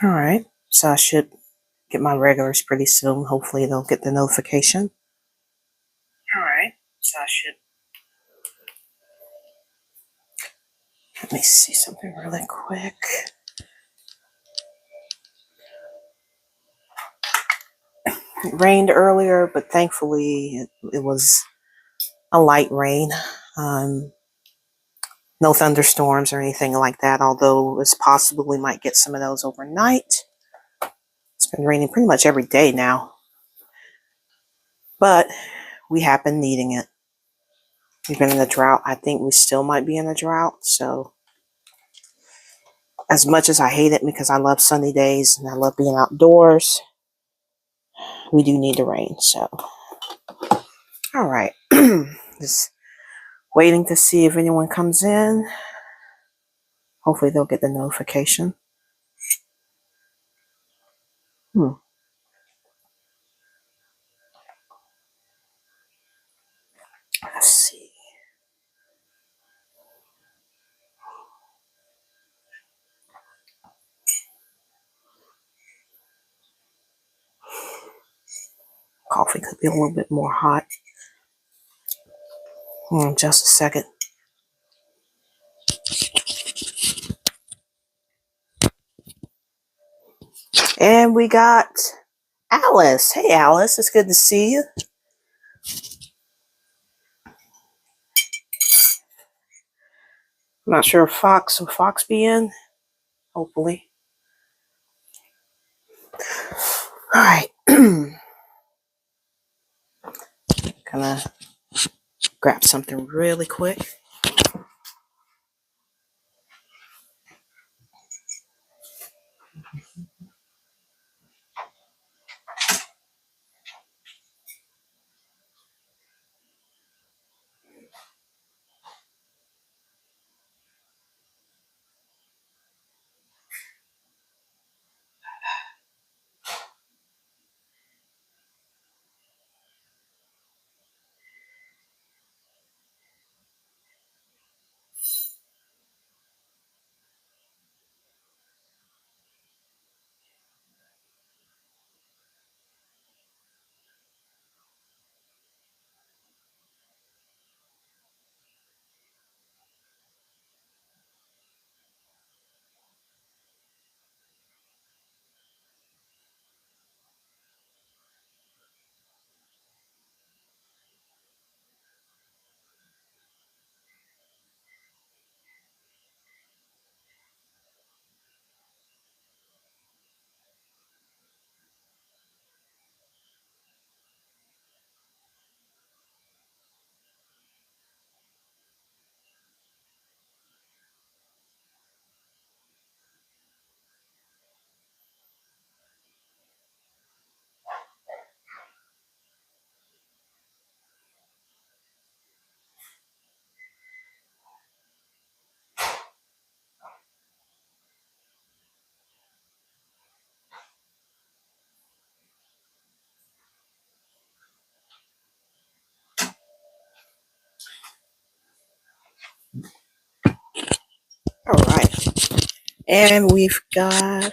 All right, so I should get my regulars pretty soon. Hopefully they'll get the notification. All right, so I should. Let me see something really quick. It rained earlier, but thankfully it was a light rain. Um, no thunderstorms or anything like that, although it's possible we might get some of those overnight. It's been raining pretty much every day now, but we have been needing it. We've been in a drought. I think we still might be in a drought, so as much as I hate it because I love sunny days and I love being outdoors, we do need the rain. So, all right. Just waiting to see if anyone comes in. Hopefully they'll get the notification. Let's see. Coffee could be a little bit more hot. Just a second. And we got Alice. Hey, Alice. It's good to see you. I'm not sure if Fox will Fox be in. Hopefully. All right. Gonna grab something really quick. All right. And we've got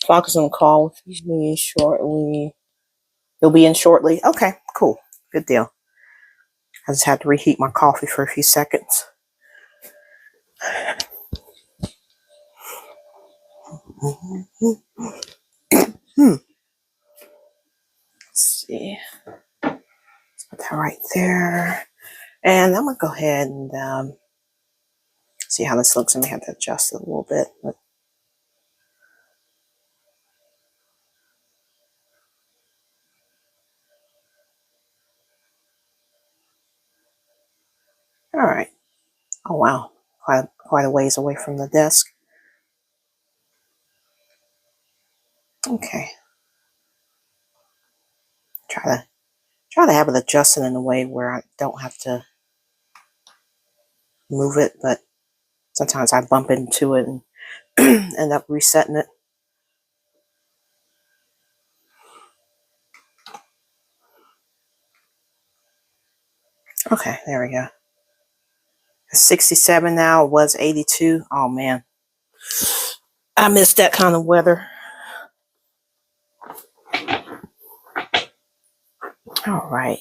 Fox on call with me shortly. He'll be in shortly. Okay, cool. Good deal. I just had to reheat my coffee for a few seconds. Let's see. Let's put that right there. And I'm going to go ahead and see how this looks. I may have to adjust it a little bit. But all right. Oh, wow. Quite a ways away from the desk. Okay. Try to have it adjusted in a way where I don't have to move it, but sometimes I bump into it and end up resetting it. Okay, there we go. It's 67 now. It was 82. Oh, man. I miss that kind of weather. All right.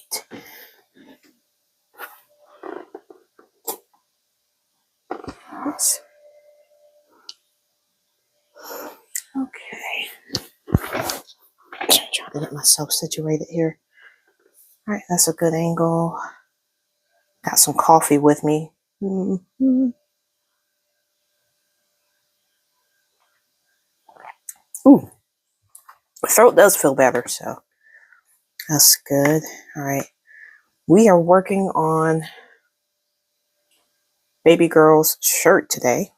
Okay. Trying to get myself situated here. All right, that's a good angle. Got some coffee with me. Mm-hmm. Ooh, my throat does feel better, so that's good. All right. We are working on baby girl's shirt today.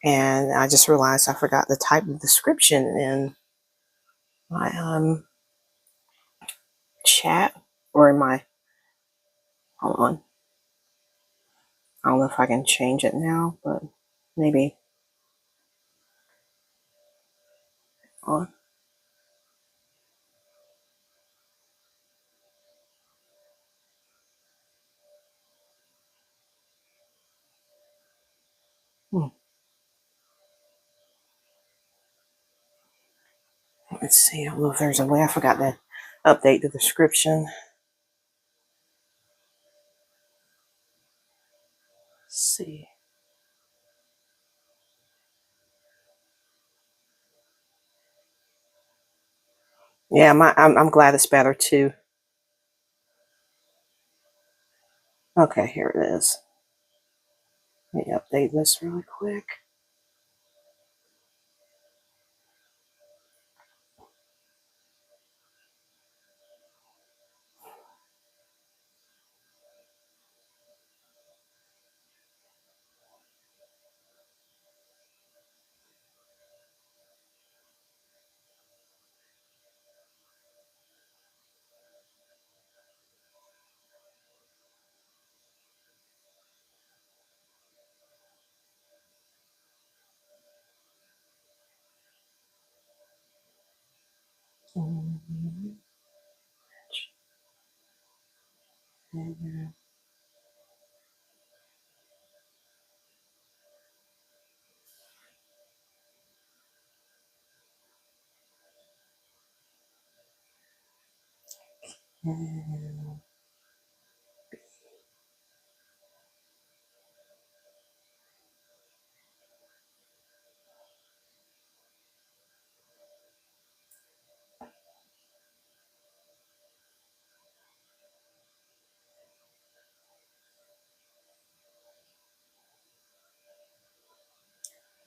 And I just realized I forgot to type the description in my chat or in my, hold on. I don't know if I can change it now, but maybe. Hold on. Let's see. I don't know if there's a way. I forgot to update the description. Let's see. Yeah, I'm glad it's better too. Okay, here it is. Let me update this really quick.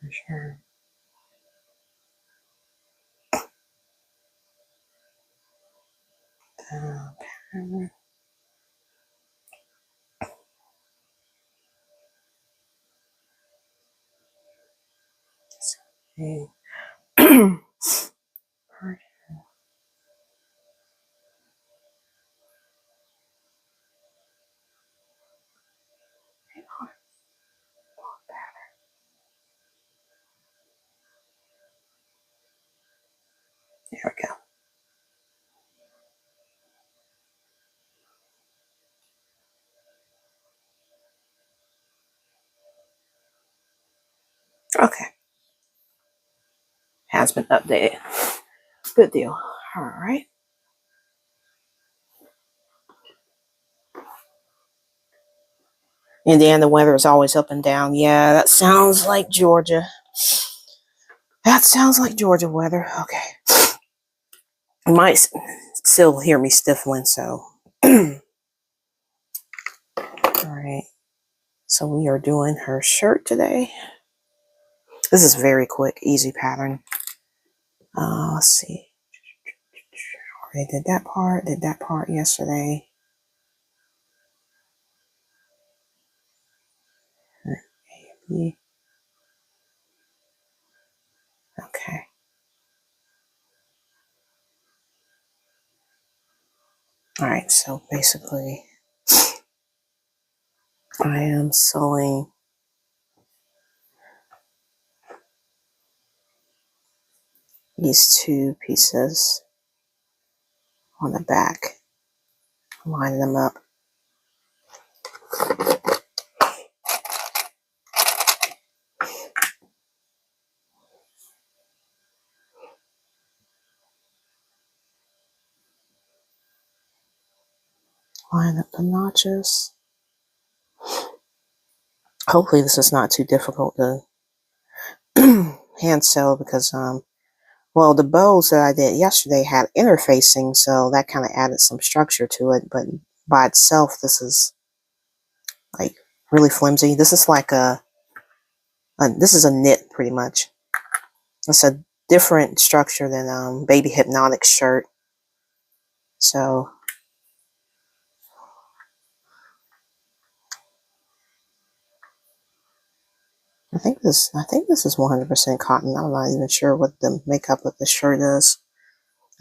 For sure. Okay. There we go. Okay. Has been updated. Good deal. All right. Indiana, the weather is always up and down. Yeah, that sounds like Georgia. That sounds like Georgia weather. Okay. You might still hear me stifling, so. All right. So we are doing her shirt today. This is very quick, easy pattern. Let's see. Already did that part yesterday. Okay. All right, so basically I am sewing these two pieces on the back, line them up. Line up the notches. Hopefully this is not too difficult to hand sew because, well, the bows that I did yesterday had interfacing, so that kind of added some structure to it, but by itself, this is like really flimsy. This is like this is a knit pretty much. It's a different structure than Baby Hypnotic's shirt. So I think this is 100% cotton. I'm not even sure what the makeup of the shirt is.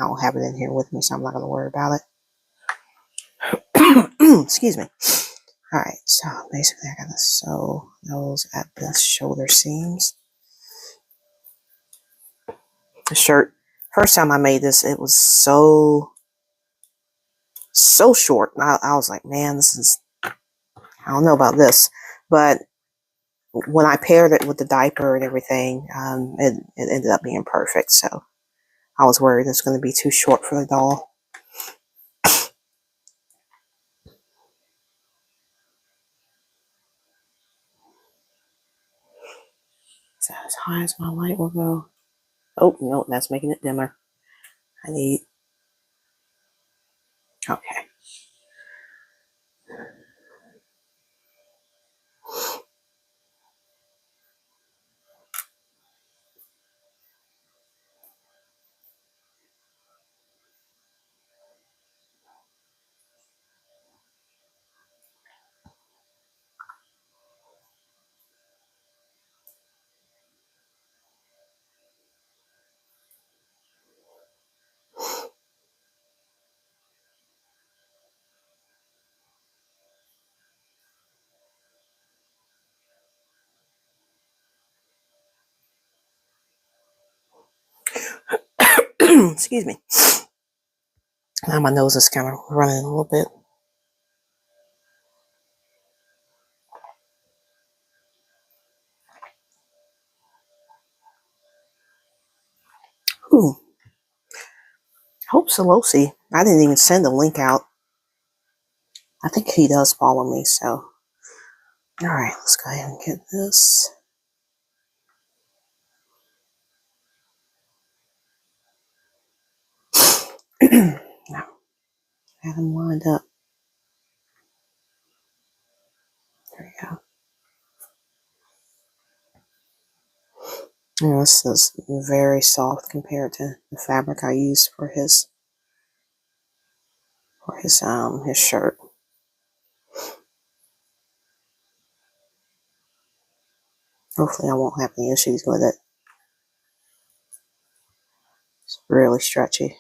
I don't have it in here with me, so I'm not going to worry about it. Excuse me. Alright, so basically I gotta sew those at the shoulder seams. The shirt, first time I made this, it was so short. I was like, man, this is, I don't know about this. But when I paired it with the diaper and everything, it ended up being perfect. So I was worried it's going to be too short for the doll. So as high as my light will go. Oh, no, that's making it dimmer. I need, okay. Excuse me. Now my nose is kind of running a little bit. Ooh. Hope Solosi. I didn't even send the link out. I think he does follow me, so. Alright, let's go ahead and get this. Now, have them lined up. There we go. And this is very soft compared to the fabric I used for his shirt. Hopefully I won't have any issues with it. It's really stretchy.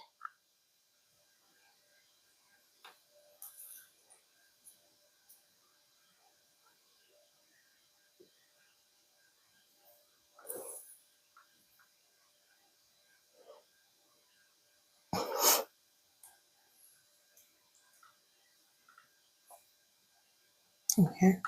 Okay.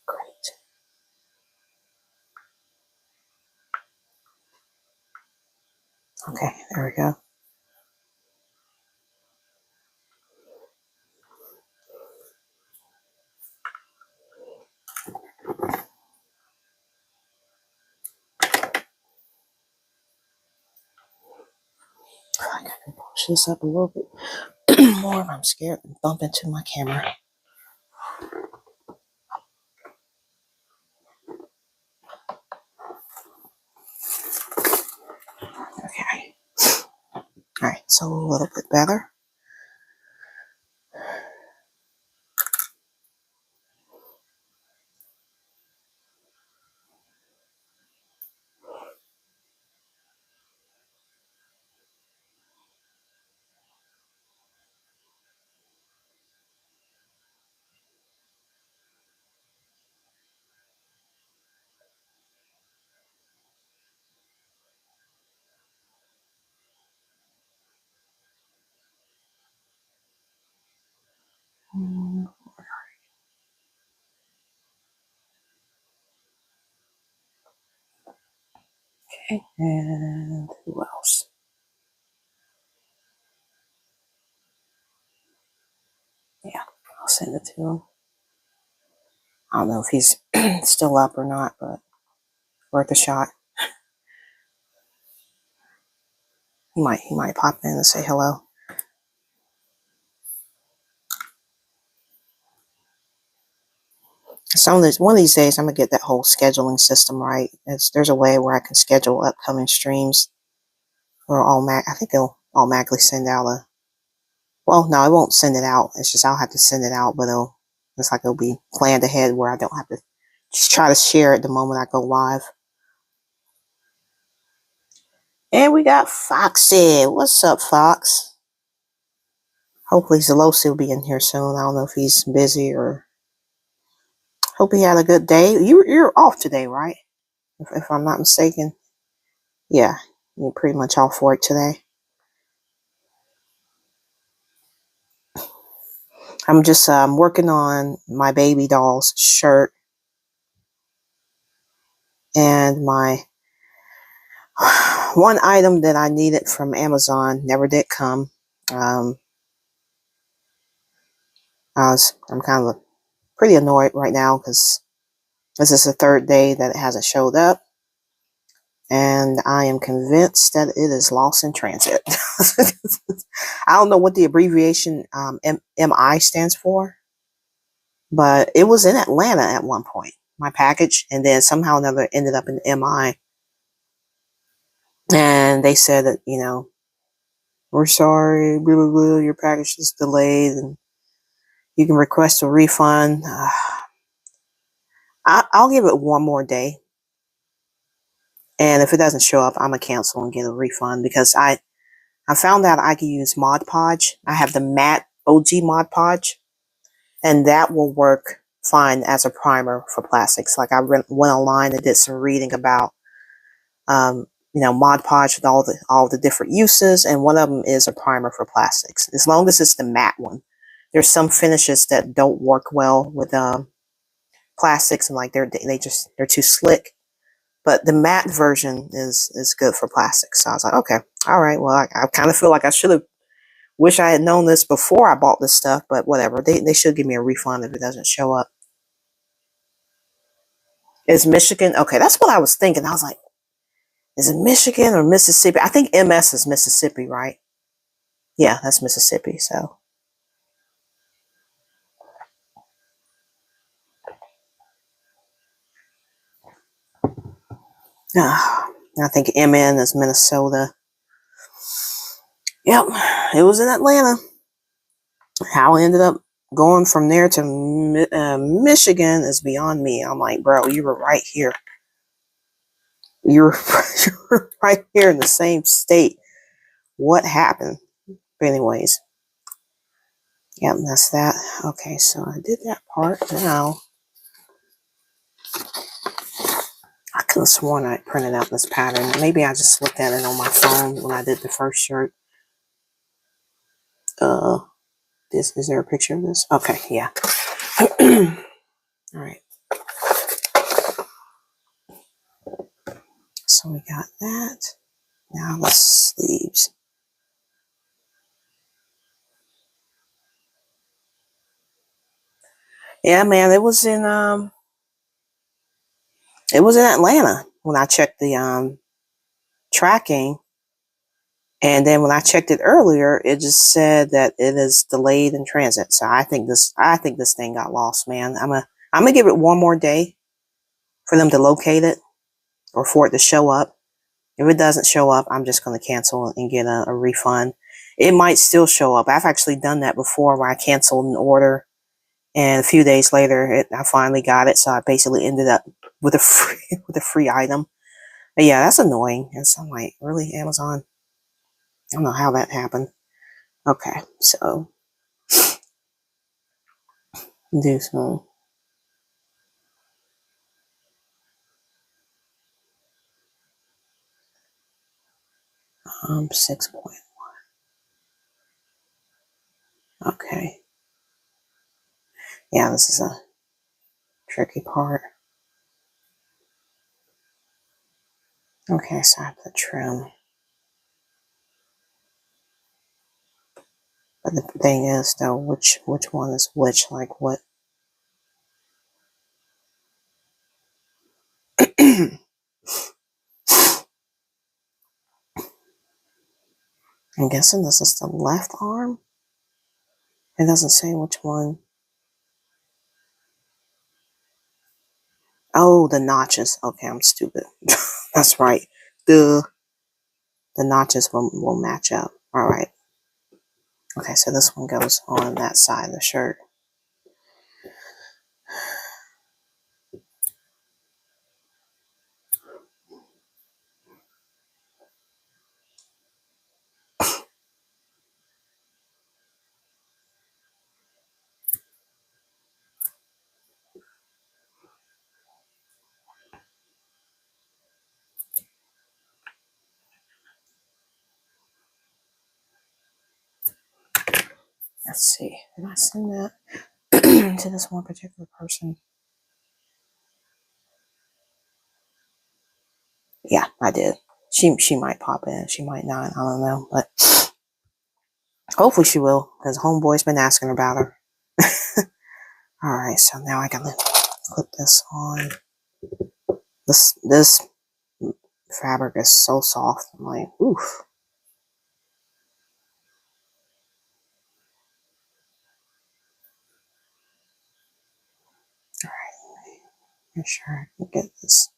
Great. Okay, there we go. I gotta push this up a little bit more. I'm scared to bump into my camera. Okay. Alright, so a little bit better. Okay, and who else? Yeah, I'll send it to him. I don't know if he's still up or not, but worth a shot. He might pop in and say hello. One of these days, I'm gonna get that whole scheduling system right. There's a way where I can schedule upcoming streams, or I think it'll automatically send out a. Well, no, it won't send it out. It's just I'll have to send it out, but it'll be planned ahead where I don't have to just try to share it the moment I go live. And we got Foxy. What's up, Fox? Hopefully Zelosi will be in here soon. I don't know if he's busy or. Hope he had a good day. You're off today, right? If I'm not mistaken. Yeah, you're pretty much off for it today. I'm just working on my baby doll's shirt and my one item that I needed from Amazon never did come. I'm kind of pretty annoyed right now because this is the third day that it hasn't showed up, and I am convinced that it is lost in transit. I don't know what the abbreviation MI stands for, but it was in Atlanta at one point, my package, and then somehow or another ended up in MI. And they said that, we're sorry, blah, blah, blah, your package is delayed and you can request a refund. I'll give it one more day. And if it doesn't show up, I'm going to cancel and get a refund because I found out I can use Mod Podge. I have the matte OG Mod Podge, and that will work fine as a primer for plastics. Like I went online and did some reading about, Mod Podge with all the different uses, and one of them is a primer for plastics. As long as it's the matte one. There's some finishes that don't work well with plastics, and like they're too slick. But the matte version is good for plastics. So I was like, okay, all right. Well, I kind of feel like I should have. Wish I had known this before I bought this stuff, but whatever. They should give me a refund if it doesn't show up. Is Michigan okay? That's what I was thinking. I was like, is it Michigan or Mississippi? I think MS is Mississippi, right? Yeah, that's Mississippi. So I think MN is Minnesota. Yep, it was in Atlanta. How I ended up going from there to Michigan is beyond me. I'm like, bro, you were right here. You were right here in the same state. What happened? But anyways, yep, that's that. Okay, so I did that part. Now, I could have sworn I printed out this pattern. Maybe I just looked at it on my phone when I did the first shirt. Is there a picture of this? Okay, yeah. All right. So we got that. Now the sleeves. Yeah, man, it was in Atlanta when I checked the tracking. And then when I checked it earlier, it just said that it is delayed in transit. So I think this thing got lost, man. I'm gonna give it one more day for them to locate it or for it to show up. If it doesn't show up, I'm just gonna cancel and get a refund. It might still show up. I've actually done that before where I canceled an order and a few days later I finally got it. So I basically ended up with a free item. But yeah, that's annoying. I'm like, really, Amazon? I don't know how that happened. Okay, so do some 6 point. Okay. Yeah, this is a tricky part. Okay, so I have to trim. But the thing is, though, which one is which? Like what? I'm guessing this is the left arm. It doesn't say which one. Oh, the notches. Okay, I'm stupid. That's right. The notches will match up. All right. Okay, so this one goes on that side of the shirt. Let's see. Did I send that to this one particular person? Yeah, I did. She might pop in. She might not. I don't know. But hopefully she will, because homeboy's been asking about her. Alright, so now I gotta clip this on. This fabric is so soft. I'm like, oof. Alright, make sure I can get this.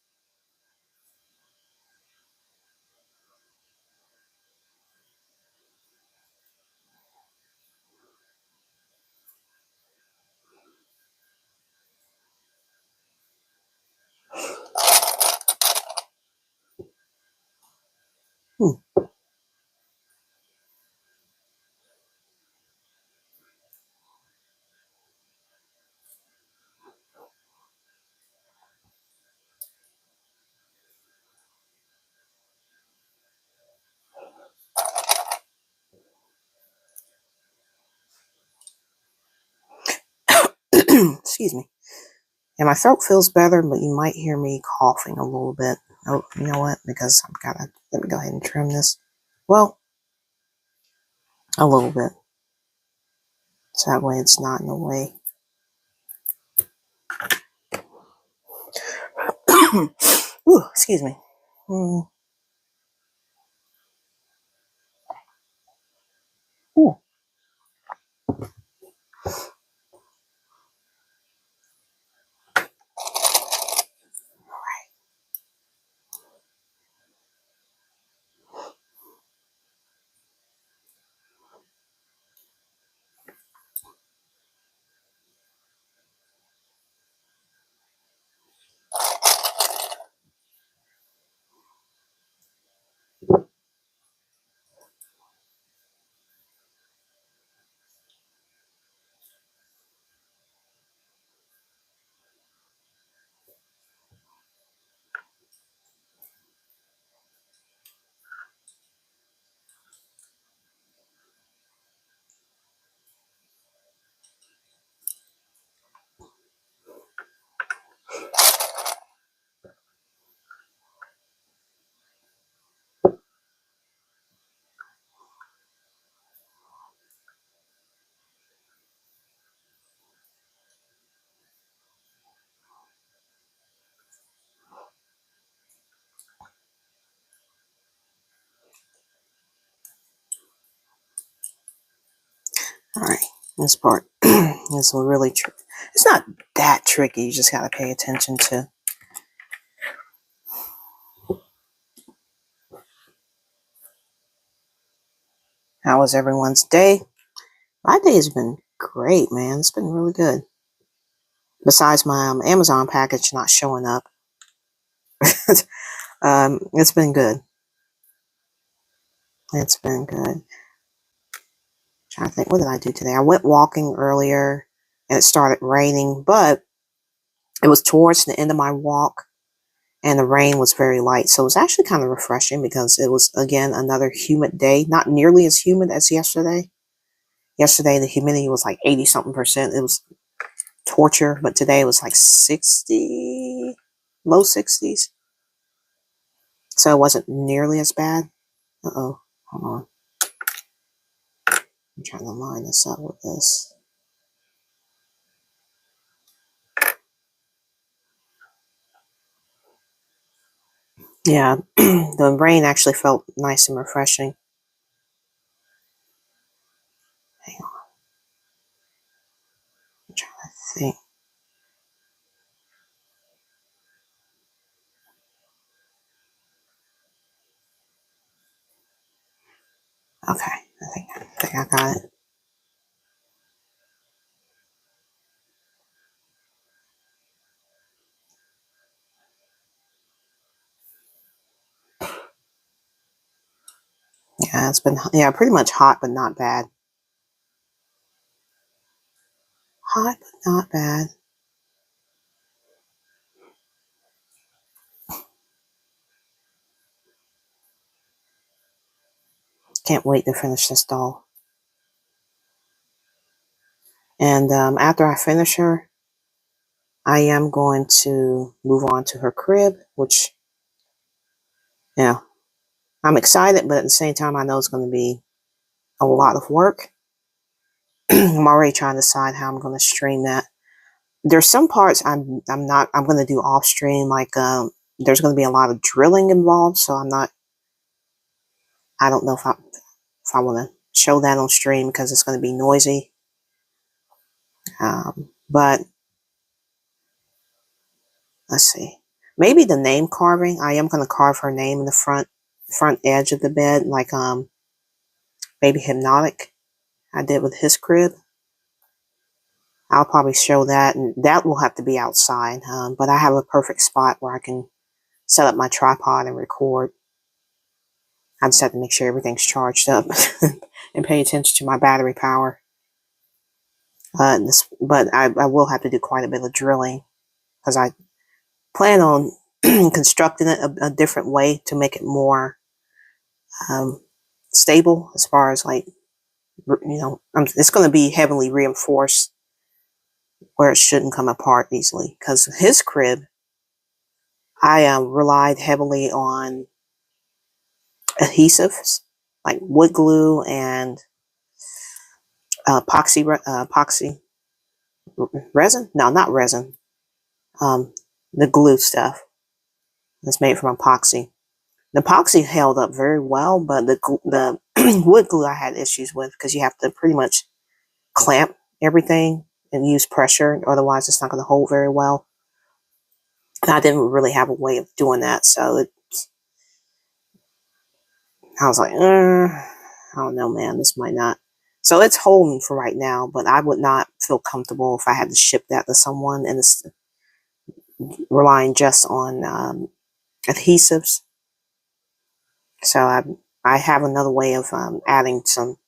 Excuse me. And my throat feels better, but you might hear me coughing a little bit. Oh, you know what? Because I've got to, let me go ahead and trim this. Well, a little bit. So that way it's not in the way. Ooh, excuse me. Ooh. Alright, this part is really tricky. It's not that tricky, you just gotta pay attention to. How was everyone's day? My day has been great, man. It's been really good. Besides my Amazon package not showing up. It's been good. It's been good. Trying to think, what did I do today? I went walking earlier and it started raining, but it was towards the end of my walk and the rain was very light. So it was actually kind of refreshing because it was, again, another humid day. Not nearly as humid as yesterday. Yesterday, the humidity was like 80-something%. It was torture, but today it was like 60, low 60s. So it wasn't nearly as bad. Uh-oh, hold on. I'm trying to line this up with this. Yeah, the rain actually felt nice and refreshing. Hang on, I'm trying to think. Okay, I think I got it. Yeah, it's been, yeah, pretty much hot, but not bad. Hot, but not bad. Can't wait to finish this doll. And after I finish her, I am going to move on to her crib, which, you know, I'm excited, but at the same time, I know it's going to be a lot of work. I'm already trying to decide how I'm going to stream that. There's some parts I'm going to do off stream, like there's going to be a lot of drilling involved, so I don't know if I want to show that on stream because it's going to be noisy. But let's see. Maybe the name carving. I am going to carve her name in the front edge of the bed, like Baby Hypnotic I did with his crib. I'll probably show that, and that will have to be outside. But I have a perfect spot where I can set up my tripod and record. I just have to make sure everything's charged up and pay attention to my battery power. But I will have to do quite a bit of drilling because I plan on constructing it a different way to make it more stable as far as like, it's going to be heavily reinforced where it shouldn't come apart easily. Because his crib, I relied heavily on adhesives like wood glue and epoxy resin. No, not resin. The glue stuff that's made from epoxy. The epoxy held up very well, but the wood glue I had issues with because you have to pretty much clamp everything and use pressure, otherwise it's not going to hold very well. And I didn't really have a way of doing that, so I was like, I don't know, man, this might not. So it's holding for right now, but I would not feel comfortable if I had to ship that to someone and it's relying just on adhesives. So I have another way of adding some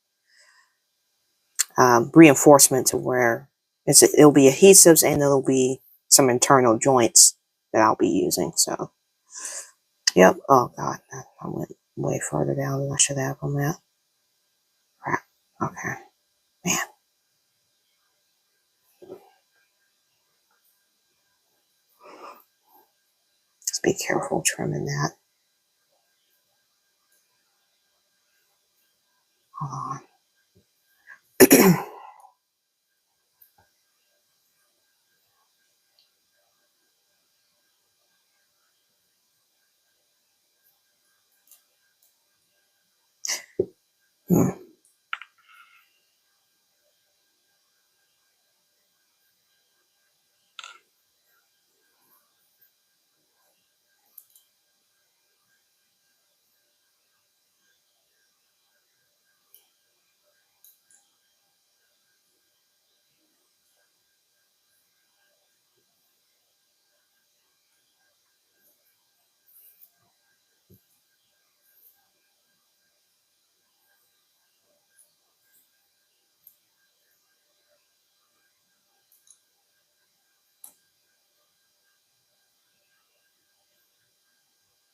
reinforcement to where it'll be adhesives and it'll be some internal joints that I'll be using. So, yep. Oh God, I went way further down than I should have on that. Crap. Okay, man. Just be careful trimming that. Hold on.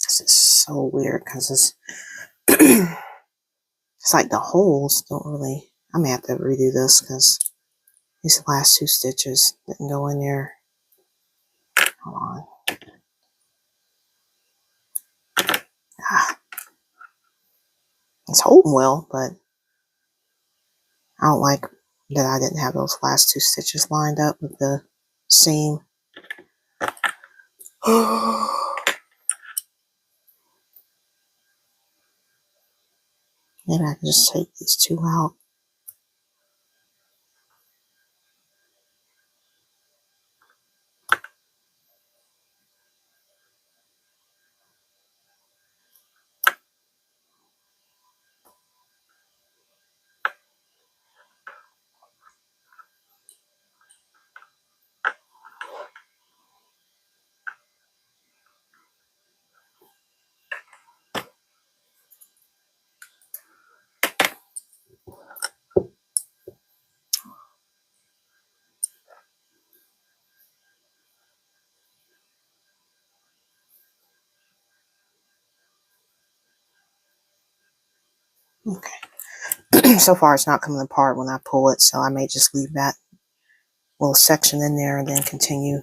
This is so weird because it's like the holes don't really. I may have to redo this because These last 2 stitches didn't go in there. Hold on. It's holding well, but I don't like that I didn't have those last 2 stitches lined up with the seam. Maybe I can just take these 2 out. Okay. So far it's not coming apart when I pull it, so I may just leave that little section in there and then continue.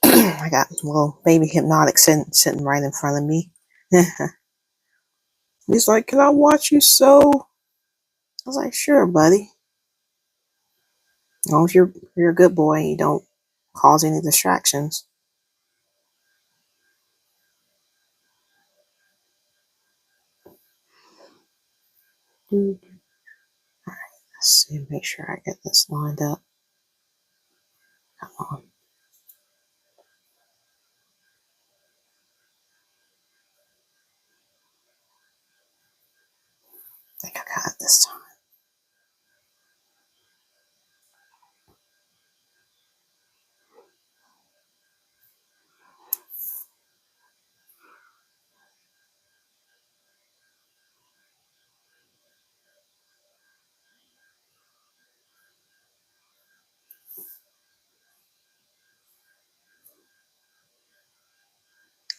I got a little baby hypnotic sitting right in front of me. He's like, "Can I watch you sew?" I was like, "Sure, buddy. As long as you're a good boy and you don't cause any distractions." Let's see, make sure I get this lined up. Come on. I think I got it this time.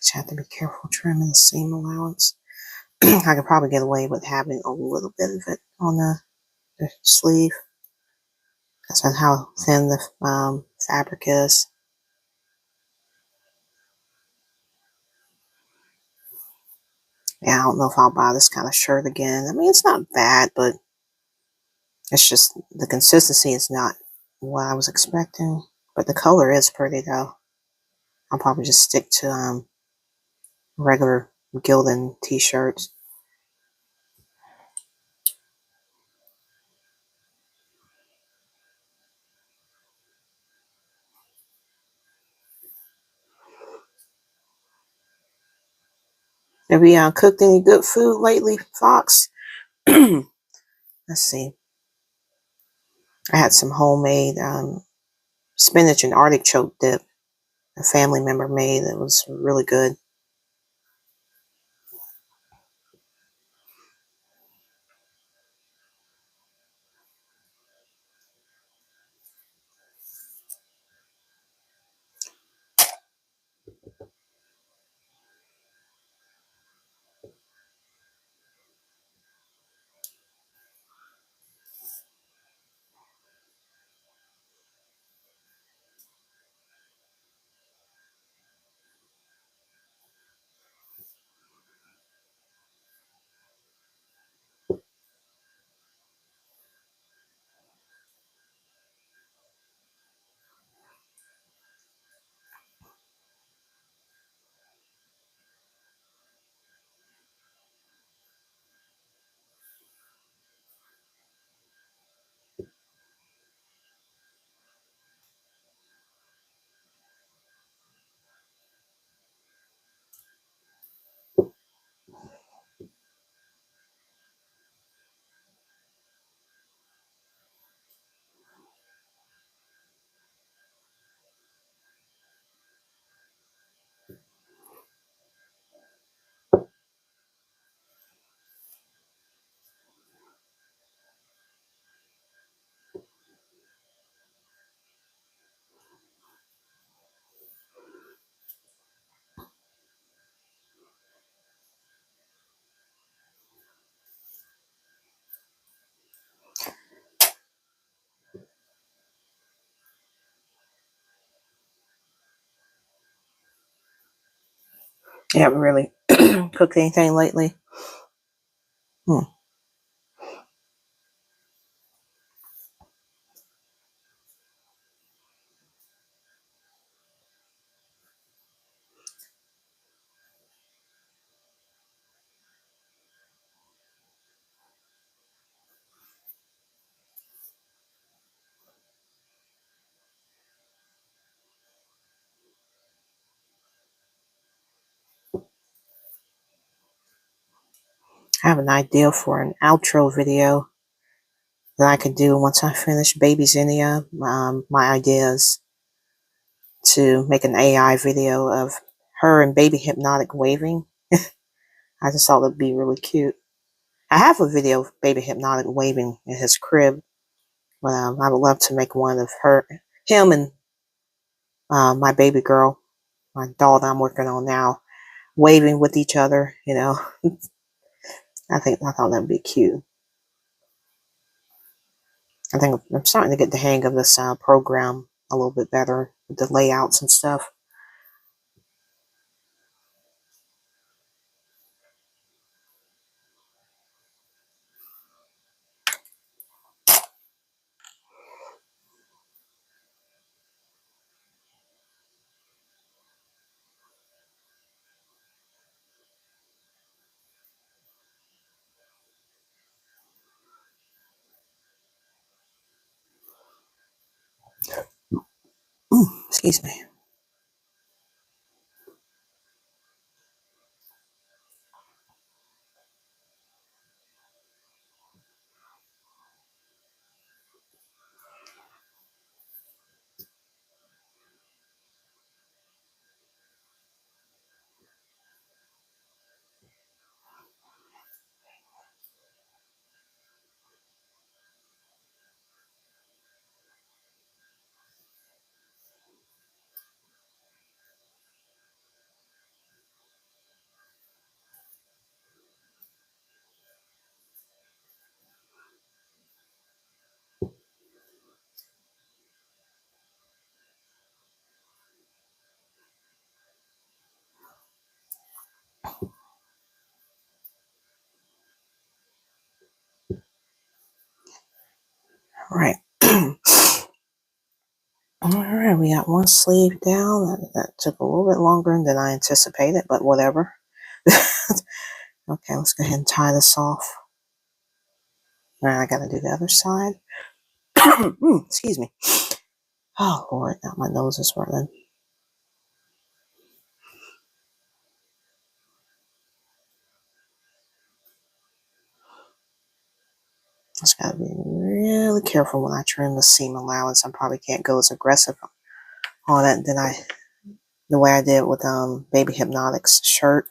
Just have to be careful trimming the seam allowance. I could probably get away with having a little bit of it on the sleeve. That's how thin the fabric is. Yeah, I don't know if I'll buy this kind of shirt again. I mean, it's not bad, but it's just the consistency is not what I was expecting. But the color is pretty though. I'll probably just stick to regular Gildan t-shirts. Have you cooked any good food lately, Fox? Let's see. I had some homemade spinach and artichoke dip a family member made that was really good. You haven't really cooked anything lately? Hmm. I have an idea for an outro video that I could do once I finish Baby Zinnia. My idea is to make an AI video of her and Baby Hypnotic waving. I just thought it'd be really cute. I have a video of Baby Hypnotic waving in his crib, but I would love to make one of him and my baby girl, my doll that I'm working on now, waving with each other. I thought that'd be cute. I think I'm starting to get the hang of this program a little bit better with the layouts and stuff. Excuse me. All right. All right, we got one sleeve down. That took a little bit longer than I anticipated, but whatever. Okay, let's go ahead and tie this off. Now I gotta do the other side. Excuse me. Oh Lord, now my nose is running. Just gotta be really careful when I trim the seam allowance. I probably can't go as aggressive on it than the way I did with Baby Hypnotic's shirt,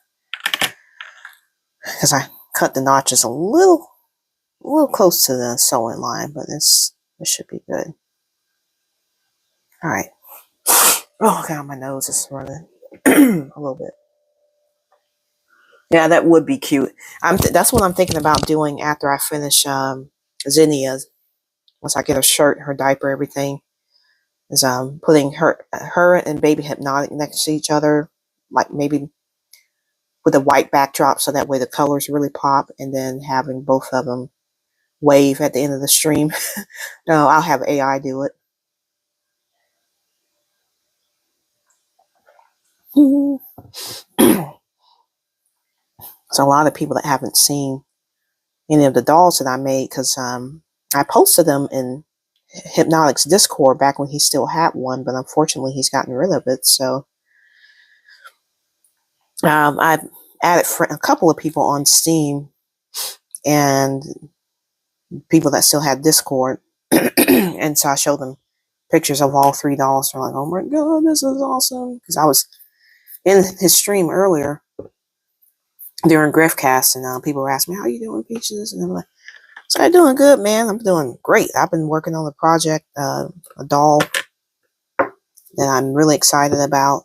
because I cut the notches a little close to the sewing line, but it should be good. All right. Oh God, my nose is running a little bit. Yeah, that would be cute. That's what I'm thinking about doing after I finish Zinnia. Once I get her shirt, her diaper, everything, is putting her and Baby Hypnotic next to each other, like maybe with a white backdrop, so that way the colors really pop, and then having both of them wave at the end of the stream. No, I'll have AI do it. So a lot of people that haven't seen any of the dolls that I made, because I posted them in Hypnotic's Discord back when he still had one, but unfortunately he's gotten rid of it. So I added a couple of people on Steam and people that still had Discord, and so I showed them pictures of all three dolls. They're like, "Oh my God, this is awesome!" Because I was in his stream earlier during Griffcast, and people were asking me, "How you doing, Peaches?" And I'm like, "So I'm doing good, man. I'm doing great. I've been working on the project, a doll that I'm really excited about."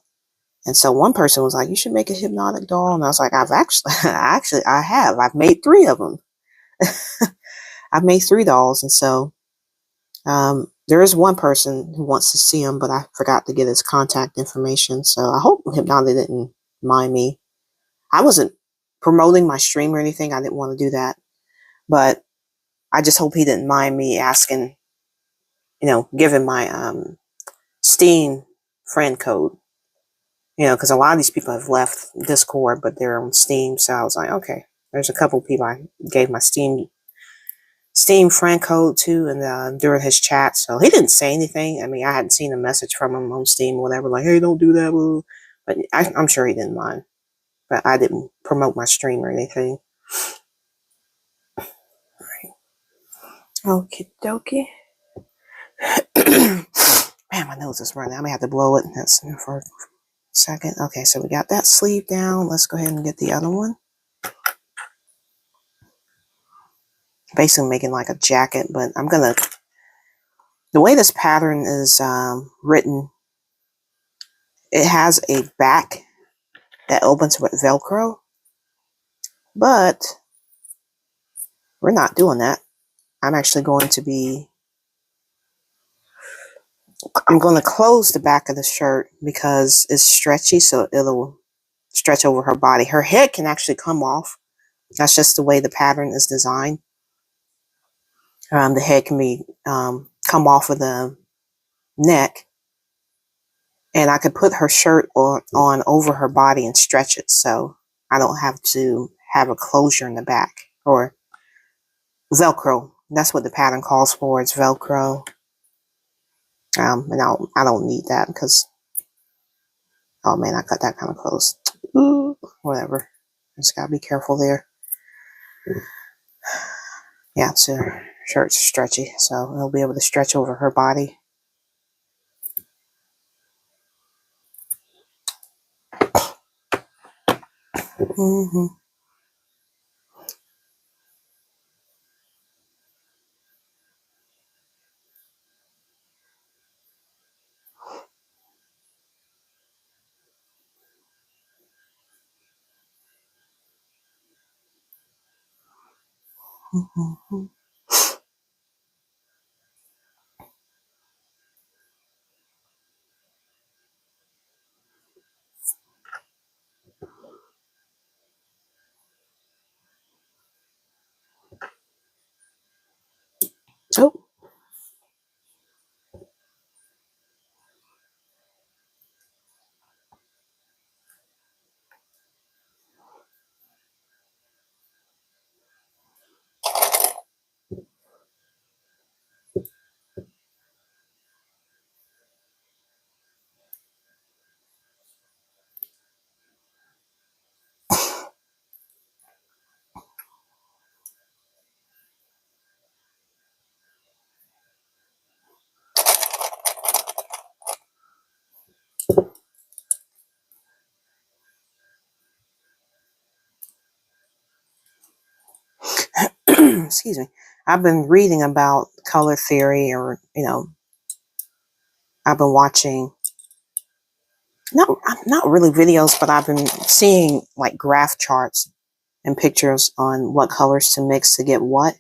And so one person was like, "You should make a hypnotic doll." And I was like, I have. I've made three of them. I've made three dolls. And so there is one person who wants to see him, but I forgot to get his contact information. So I hope Hypnotic didn't mind me I wasn't promoting my stream or anything. I didn't want to do that. But I just hope he didn't mind me asking, giving my Steam friend code. Because a lot of these people have left Discord, but they're on Steam. So I was like, okay, there's a couple people I gave my Steam friend code to, and during his chat. So he didn't say anything. I mean, I hadn't seen a message from him on Steam or whatever, like, hey, don't do that. Boo. But I'm sure he didn't mind. But I didn't promote my stream or anything. Okie dokie. Man, my nose is running. I may have to blow it. That's for a second. Okay, so we got that sleeve down. Let's go ahead and get the other one. Basically making like a jacket, but the way this pattern is written, it has a back that opens with Velcro, but we're not doing that. I'm actually going to I'm going to close the back of the shirt because it's stretchy, so it'll stretch over her body. Her head can actually come off. That's just the way the pattern is designed. The head can be come off of the neck, and I could put her shirt on over her body and stretch it, so I don't have to have a closure in the back, or Velcro. That's what the pattern calls for. It's Velcro. And I don't need that because, oh man, I cut that kind of close. Ooh, whatever. Just gotta be careful there. Yeah, so her shirt's stretchy, so it'll be able to stretch over her body. Mm-hmm. Mm-hmm. Oh. Excuse me. I've been reading about color theory, or I've been watching not really videos, but I've been seeing like graph charts and pictures on what colors to mix to get what.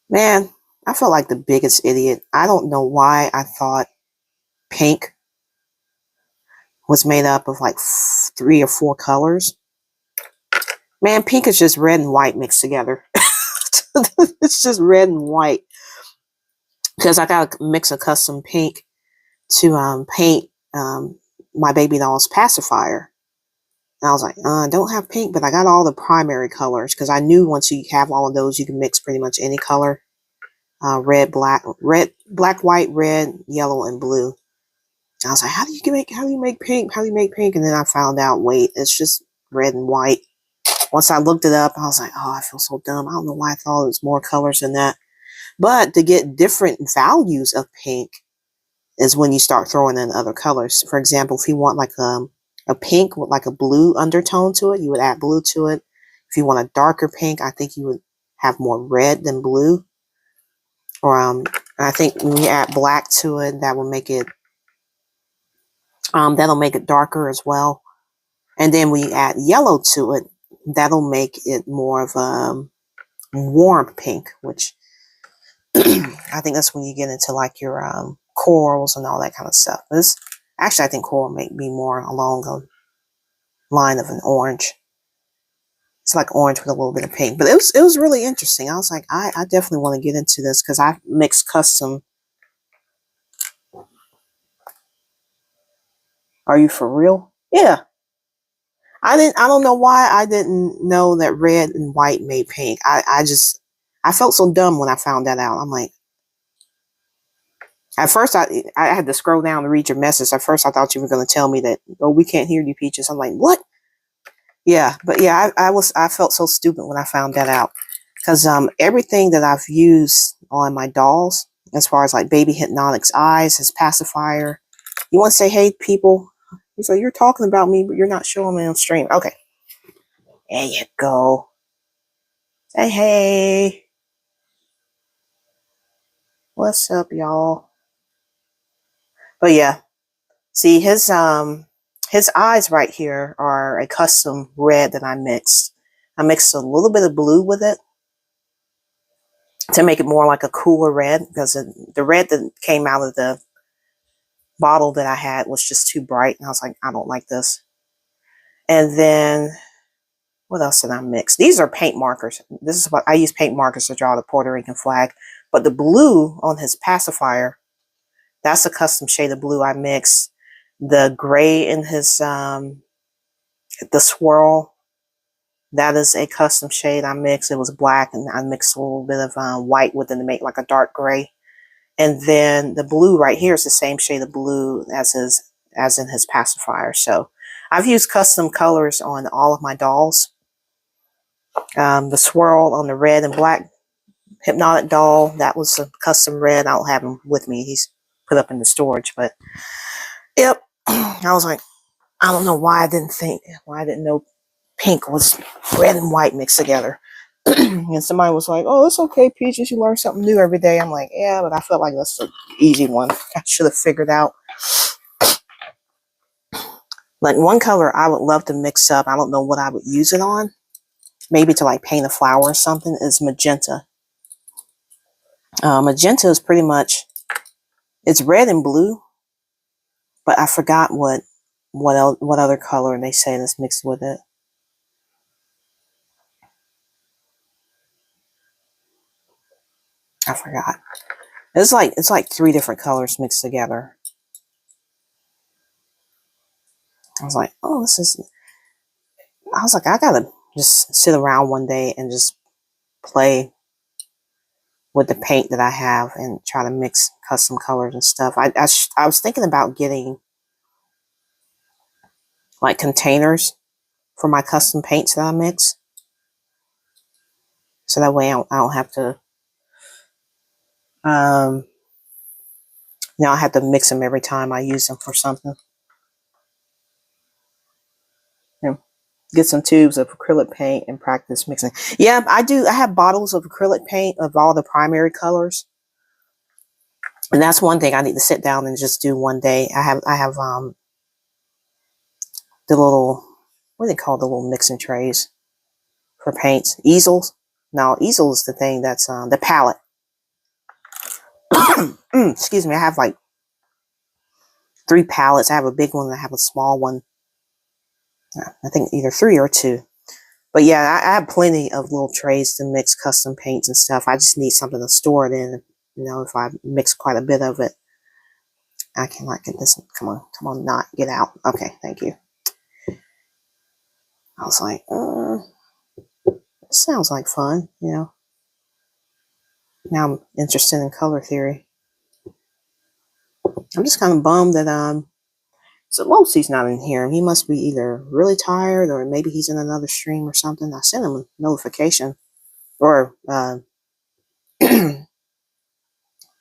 Man, I feel like the biggest idiot. I don't know why I thought pink was made up of like 3 or 4 colors. Man, pink is just red and white mixed together. It's just red and white. Because I got to mix a custom pink to paint my baby doll's pacifier. And I was like, I don't have pink, but I got all the primary colors, because I knew once you have all of those, you can mix pretty much any color. Red, black, white, red, yellow, and blue. I was like, how do you make pink? How do you make pink? And then I found out, wait, it's just red and white. Once I looked it up, I was like, oh, I feel so dumb. I don't know why I thought it was more colors than that. But to get different values of pink is when you start throwing in other colors. For example, if you want like a pink with like a blue undertone to it, you would add blue to it. If you want a darker pink, I think you would have more red than blue. Or I think when you add black to it, that will make it that'll make it darker as well. And then when you add yellow to it, that'll make it more of a warm pink, which I think that's when you get into like your corals and all that kind of stuff. Actually, I think coral may be more along line of an orange. It's like orange with a little bit of pink. But it was really interesting. I was like, I definitely want to get into this because I mix custom. Are you for real? Yeah. I don't know why I didn't know that red and white made pink. I felt so dumb when I found that out. I'm like, at first I had to scroll down to read your message. At first I thought you were going to tell me that, oh, we can't hear you, Peaches. I'm like, what? Yeah, but yeah, I felt so stupid when I found that out. Because everything that I've used on my dolls, as far as like Baby Hypnotic's eyes, his pacifier. You want to say, hey, people? He's like, you're talking about me, but you're not showing me on stream. Okay. There you go. Say hey. What's up, y'all? But yeah, see his eyes right here are a custom red that I mixed. I mixed a little bit of blue with it to make it more like a cooler red, because the red that came out of the bottle that I had was just too bright, and I was like, I don't like this. And then what else did I mix? These are paint markers. This is what I use, paint markers to draw the Puerto Rican flag. But the blue on his pacifier, that's a custom shade of blue I mixed. The gray in his the swirl, that is a custom shade I mixed. It was black, and I mixed a little bit of white with it to make like a dark gray. And then the blue right here is the same shade of blue as in his pacifier. So I've used custom colors on all of my dolls. The swirl on the red and black Hypnotic doll, that was a custom red. I don't have him with me. He's put up in the storage. But yep, I was like, I don't know why I didn't know pink was red and white mixed together. And somebody was like, oh, it's okay, Peaches, you learn something new every day. I'm like, yeah, but I felt like that's an easy one. I should have figured out. Like one color I would love to mix up, I don't know what I would use it on, maybe to like paint a flower or something, is magenta. Magenta is pretty much, it's red and blue, but I forgot what other color they say that's mixed with it. I forgot. It's like 3 different colors mixed together. I was like, oh, I was like, I gotta just sit around one day and just play with the paint that I have and try to mix custom colors and stuff. I was thinking about getting like containers for my custom paints that I mix. So that way I don't have to, I have to mix them every time I use them for something. You know, get some tubes of acrylic paint and practice mixing. Yeah, I do. I have bottles of acrylic paint of all the primary colors. And that's one thing I need to sit down and just do one day. I have the little, what do they call the little mixing trays for paints? Easels? No, easel is the thing that's the palette. Excuse me, I have like 3 palettes. I have a big one and I have a small one. I think either 3 or 2. But yeah, I have plenty of little trays to mix custom paints and stuff. I just need something to store it in. You know, if I mix quite a bit of it. I cannot get this. Come on, not get out. Okay, thank you. I was like, it sounds like fun, you know. Now I'm interested in color theory. I'm just kind of bummed that so Losey's not in here. He must be either really tired or maybe he's in another stream or something. I sent him a notification, or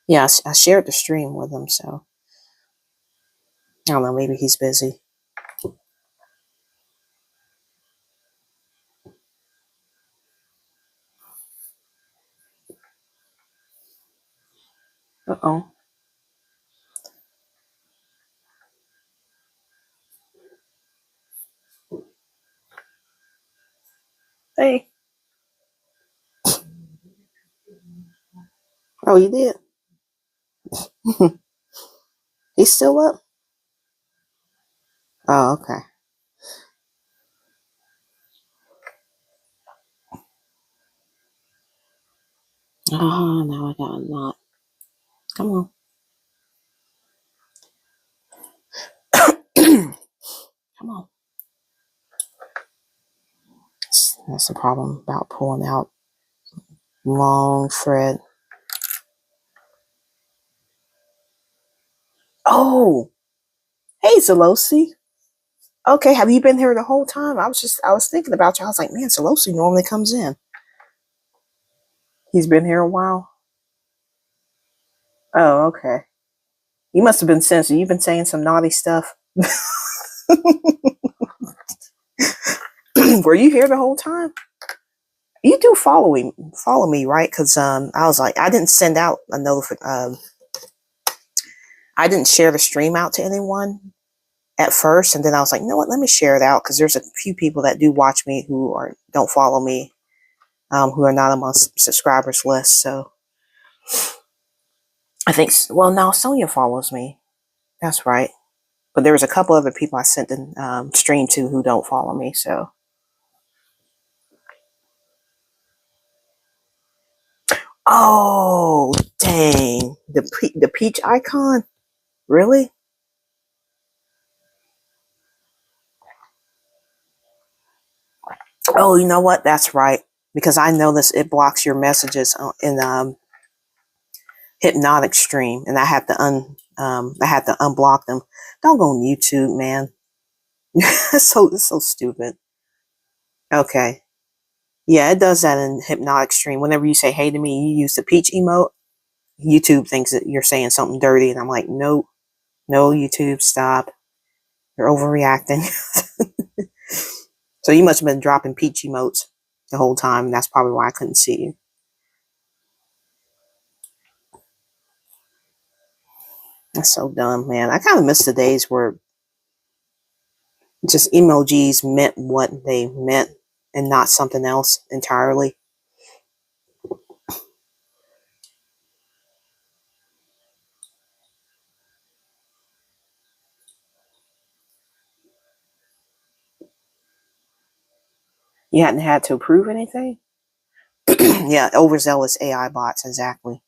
yeah, I shared the stream with him, so I don't know. Maybe he's busy. Uh-oh. Hey. Oh, you did? He's still up? Oh, okay. Oh, now I got a knot. Come on. Come on. That's the problem about pulling out long thread. Oh, hey, Zelosi. Okay, have you been here the whole time? I was thinking about you. I was like, man, Zelosi normally comes in. He's been here a while. Oh, okay. You must have been censored. You've been saying some naughty stuff. Were you here the whole time? You do follow me, right? Because I was like, I didn't send out a notification. I didn't share the stream out to anyone at first, and then I was like, you know what? Let me share it out because there's a few people that do watch me who don't follow me, who are not on my subscribers list. So I think, well, now Sonia follows me. That's right. But there was a couple other people I sent the stream to who don't follow me. So, oh dang, the peach icon, really? Oh, you know what? That's right. Because I know this, it blocks your messages in hypnotic stream, and I had to unblock them. Don't go on YouTube, man. It's so stupid. Okay. Yeah, it does that in hypnotic stream. Whenever you say hey to me, you use the peach emote. YouTube thinks that you're saying something dirty, and I'm like, nope, no, YouTube, stop. You're overreacting. So you must have been dropping peach emotes the whole time. And that's probably why I couldn't see you. That's so dumb, man. I kind of miss the days where just emojis meant what they meant and not something else entirely. You hadn't had to approve anything? Yeah, overzealous AI bots, exactly.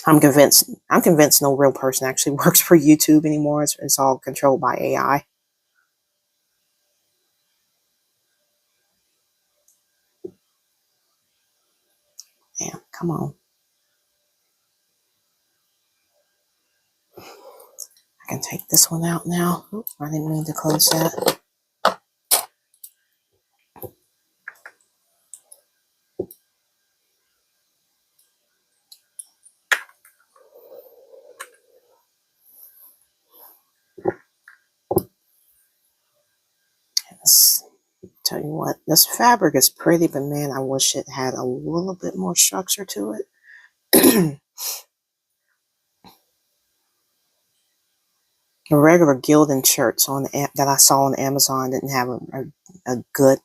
I'm convinced no real person actually works for YouTube anymore. It's all controlled by AI. Man, come on. I can take this one out now. Oops, I didn't mean to close that. Let's tell you what, this fabric is pretty, but man, I wish it had a little bit more structure to it. The regular Gildan shirts that I saw on Amazon didn't have a good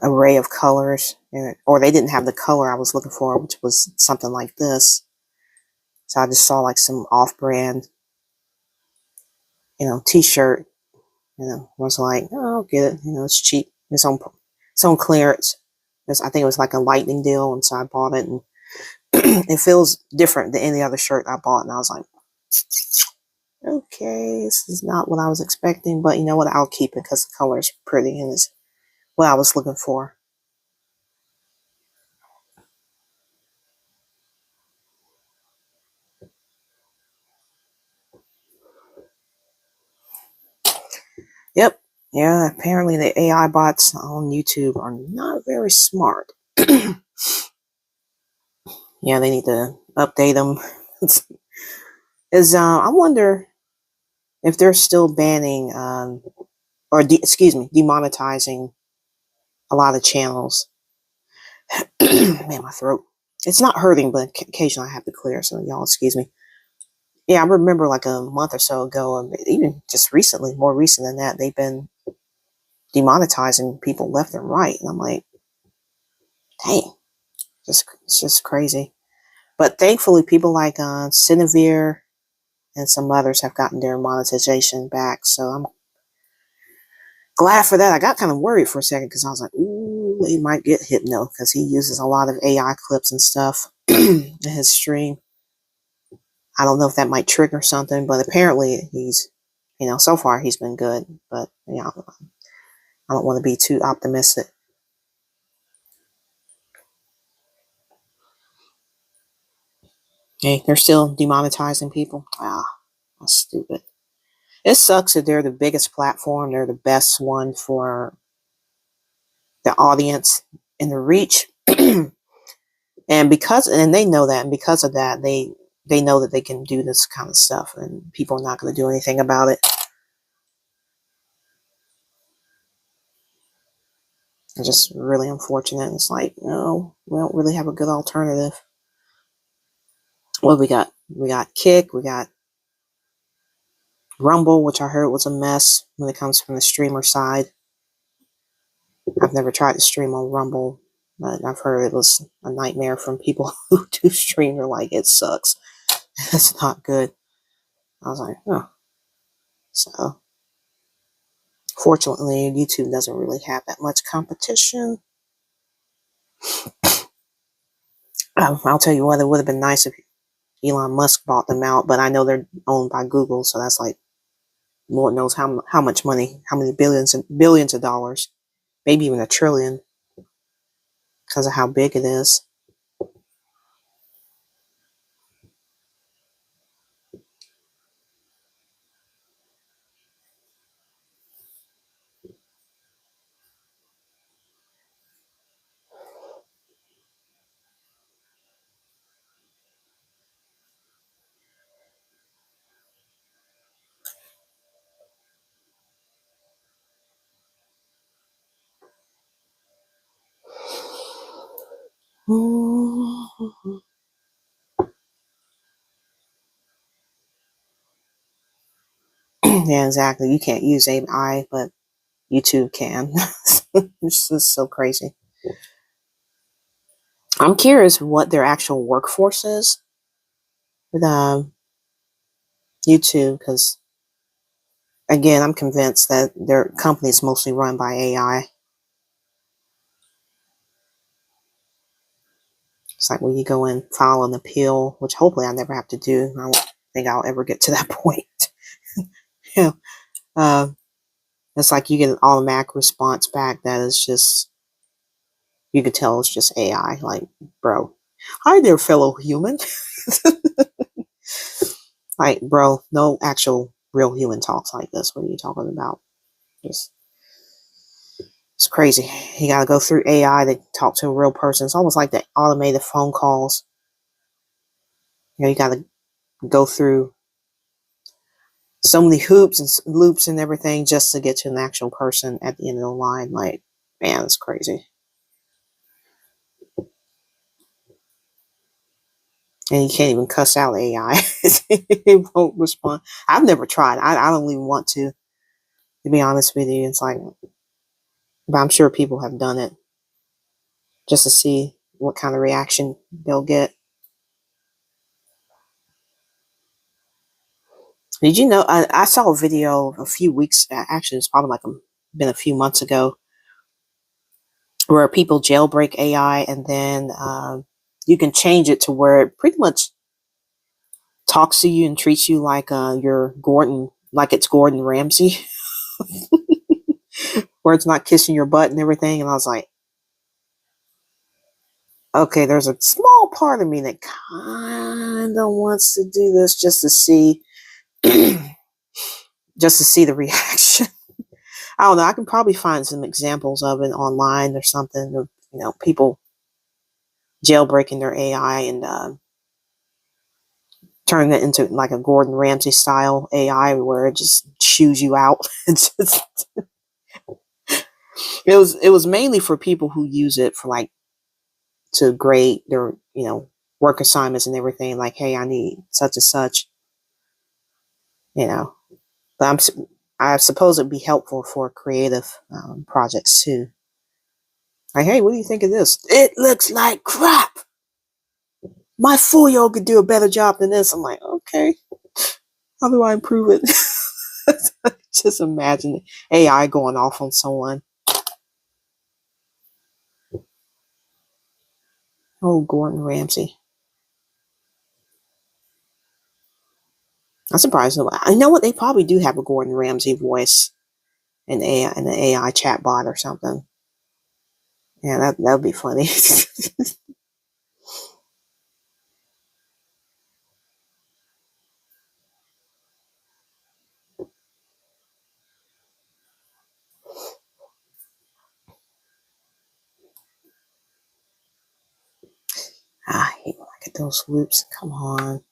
array of colors, or they didn't have the color I was looking for, which was something like this. So I just saw like some off-brand, t-shirt. Was like, oh, I'll get it. It's cheap. It's on clearance. I think it was like a lightning deal, and so I bought it, and it feels different than any other shirt I bought. And I was like, okay, this is not what I was expecting, but you know what? I'll keep it because the color is pretty and it's what I was looking for. Yep. Yeah, apparently the AI bots on YouTube are not very smart. Yeah, they need to update them. I wonder if they're still banning, demonetizing a lot of channels. Man, my throat. It's not hurting, but occasionally I have to clear, so y'all excuse me. Yeah, I remember like a month or so ago, even just recently, more recent than that, they've been demonetizing people left and right. And I'm like, dang, it's just crazy. But thankfully, people like Cinevere and some others have gotten their monetization back. So I'm glad for that. I got kind of worried for a second because I was like, ooh, he might get hypno because he uses a lot of AI clips and stuff in his stream. I don't know if that might trigger something, but apparently he's, so far he's been good. But I don't want to be too optimistic. Hey, they're still demonetizing people. Ah, that's stupid. It sucks that they're the biggest platform. They're the best one for the audience and the reach. And they know that, and because of that, they know that they can do this kind of stuff, and people are not going to do anything about it. It's just really unfortunate. It's like, no, we don't really have a good alternative. Well, we got Kick, we got Rumble, which I heard was a mess when it comes from the streamer side. I've never tried to stream on Rumble, but I've heard it was a nightmare from people who do stream. They're like, it sucks. It's not good. I was like, oh. So, fortunately, YouTube doesn't really have that much competition. I'll tell you what, it would have been nice if Elon Musk bought them out, but I know they're owned by Google, so that's like, Lord knows how much money, how many billions of dollars, maybe even $1 trillion, because of how big it is. Yeah, exactly. You can't use AI, but YouTube can. It's just so crazy. I'm curious what their actual workforce is with YouTube, because again, I'm convinced that their company is mostly run by AI. It's like when you go and file an appeal, which hopefully I never have to do. I don't think I'll ever get to that point. Yeah. It's like you get an automatic response back that is just, you could tell it's just AI. Like, bro, hi there, fellow human. Like, bro, no actual real human talks like this. What are you talking about? Just, it's crazy. You got to go through AI to talk to a real person. It's almost like the automated phone calls. You got to go through so many hoops and loops and everything just to get to an actual person at the end of the line. Like, man, it's crazy. And you can't even cuss out AI. It won't respond. I've never tried. I don't even want to be honest with you. It's like, but I'm sure people have done it just to see what kind of reaction they'll get. Did you know? I saw a video a few weeks. Actually, it's probably been a few months ago, where people jailbreak AI, and then you can change it to where it pretty much talks to you and treats you like like it's Gordon Ramsay, where it's not kissing your butt and everything. And I was like, okay, there's a small part of me that kind of wants to do this just to see, just to see the reaction. I don't know. I can probably find some examples of it online or something of, people jailbreaking their AI and turning it into like a Gordon Ramsay style AI where it just chews you out. It's just, it was mainly for people who use it for like to grade their work assignments and everything. Like, hey, I need such and such, you know. But I suppose it'd be helpful for creative projects too. Like, hey, what do you think of this? It looks like crap. My 4-year-old could do a better job than this. I'm like, okay, how do I improve it? Just imagine AI going off on someone. Oh, Gordon Ramsay. I'm surprised. I know what they probably do have a Gordon Ramsay voice, an AI chat bot or something. Yeah, that would be funny. I hate when I get those loops. Come on.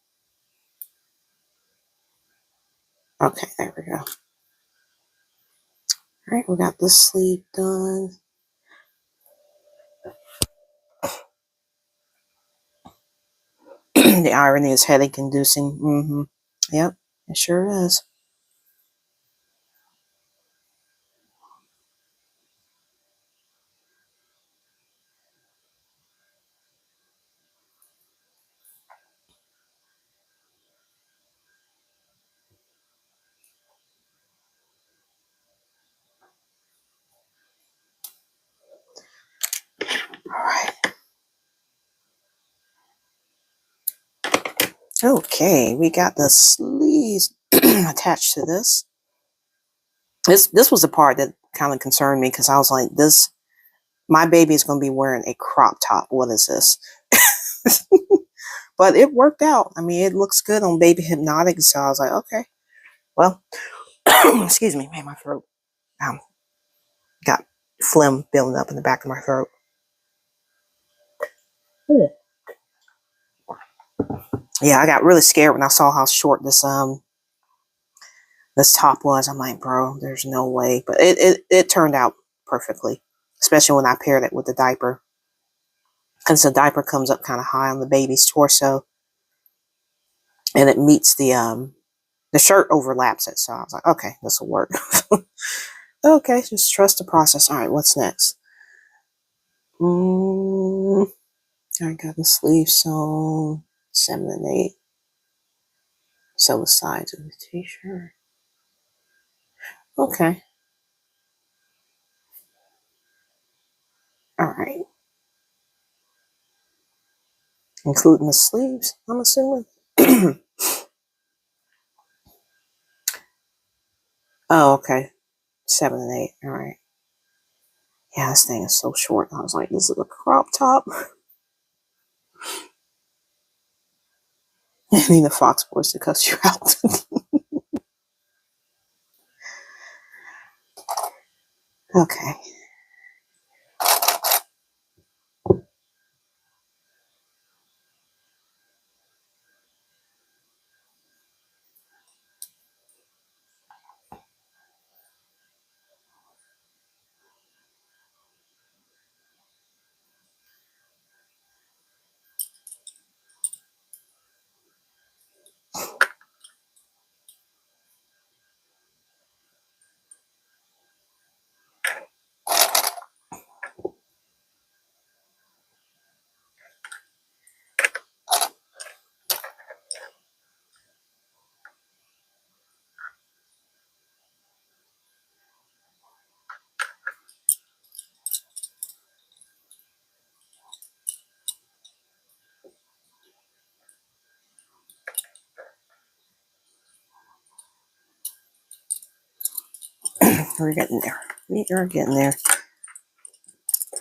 Okay, there we go. All right, we got this sleeve done. The irony is headache inducing. Mm-hmm. Yep, it sure is. All right. Okay, we got the sleeves attached to this. This was the part that kind of concerned me because I was like, this my baby is going to be wearing a crop top. What is this? But it worked out. I mean, it looks good on Baby Hypnotic, so I was like, okay, well, excuse me, man, my throat got phlegm building up in the back of my throat. Yeah, I got really scared when I saw how short this top was. I'm like, bro, there's no way. But it turned out perfectly, especially when I paired it with the diaper. Because the diaper comes up kind of high on the baby's torso, and it meets the shirt overlaps it. So I was like, okay, this will work. Okay, just trust the process. All right, what's next? I got the sleeve sewn, 7 and 8. Sew the sides of the t-shirt. Okay. All right. Including the sleeves, I'm assuming. Oh, okay. 7 and 8. All right. Yeah, this thing is so short. I was like, this is a crop top. I need the Fox voice to cuss you out. Okay. We're getting there. We are getting there.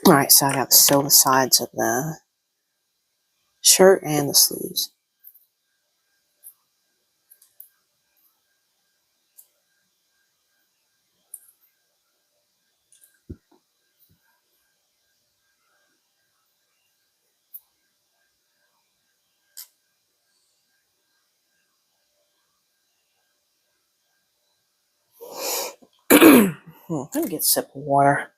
All right, so I got to sew the sides of the shirt and the sleeves. Let me get a sip of water.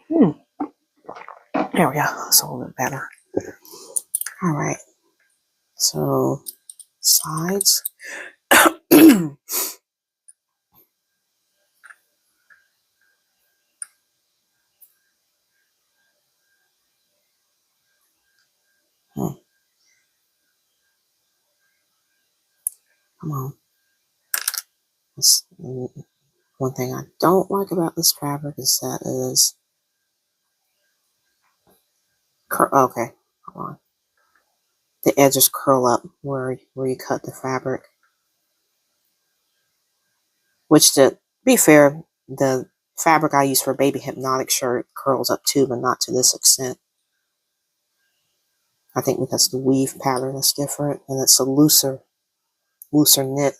There we go. That's a little bit better. All right. So, sides. Come on. That's one thing I don't like about this fabric is that it is okay. come on. The edges curl up where you cut the fabric. Which, to be fair, the fabric I use for Baby Hypnotic shirt curls up too, but not to this extent. I think because the weave pattern is different and it's a looser knit.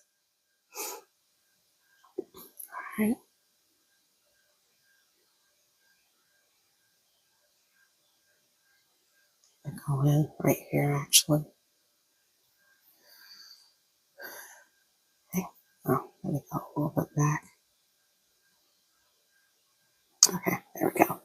All right. I go in right here actually. Okay. Oh, let me go a little bit back. Okay, there we go.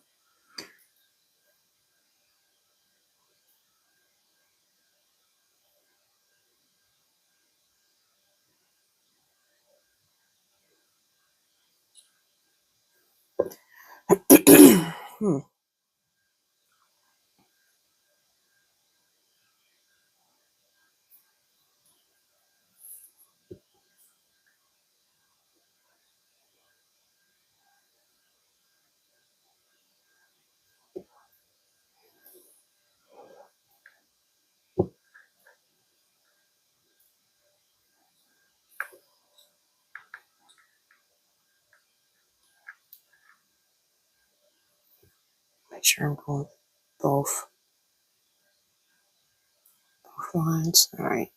Make sure I'm going both lines. All right.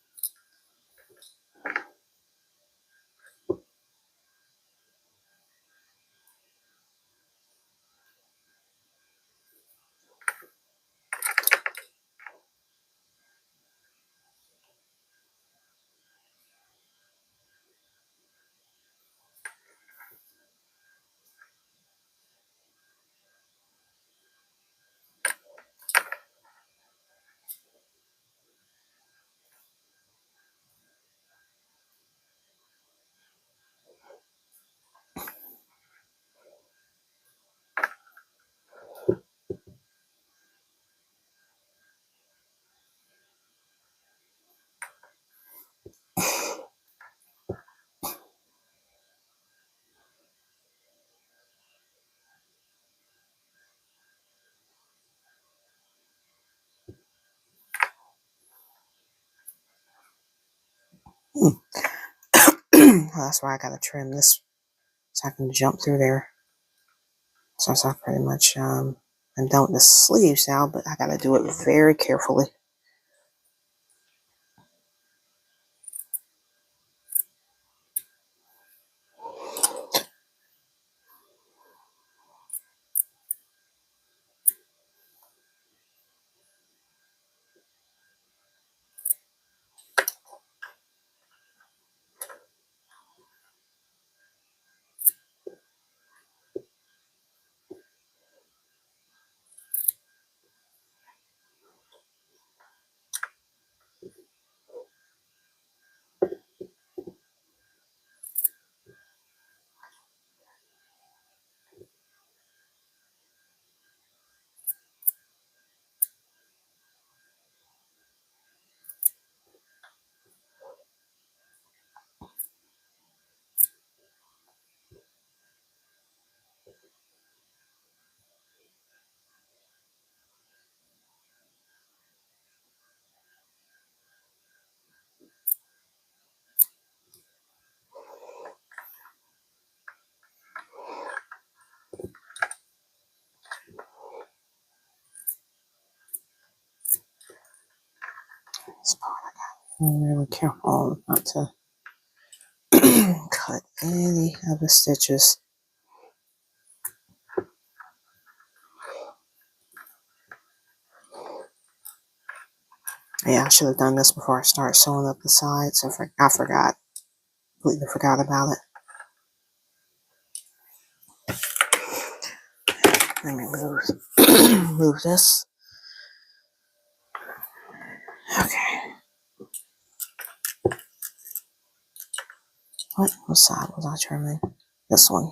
Well, that's why I gotta trim this so I can jump through there. So I pretty much I'm done with the sleeves now, but I gotta do it very carefully. This part I gotta be really careful not to cut any of the stitches. Yeah, I should have done this before I start sewing up the sides. I forgot. Completely forgot about it. Let me move this. Okay. What side was I trimming? This one.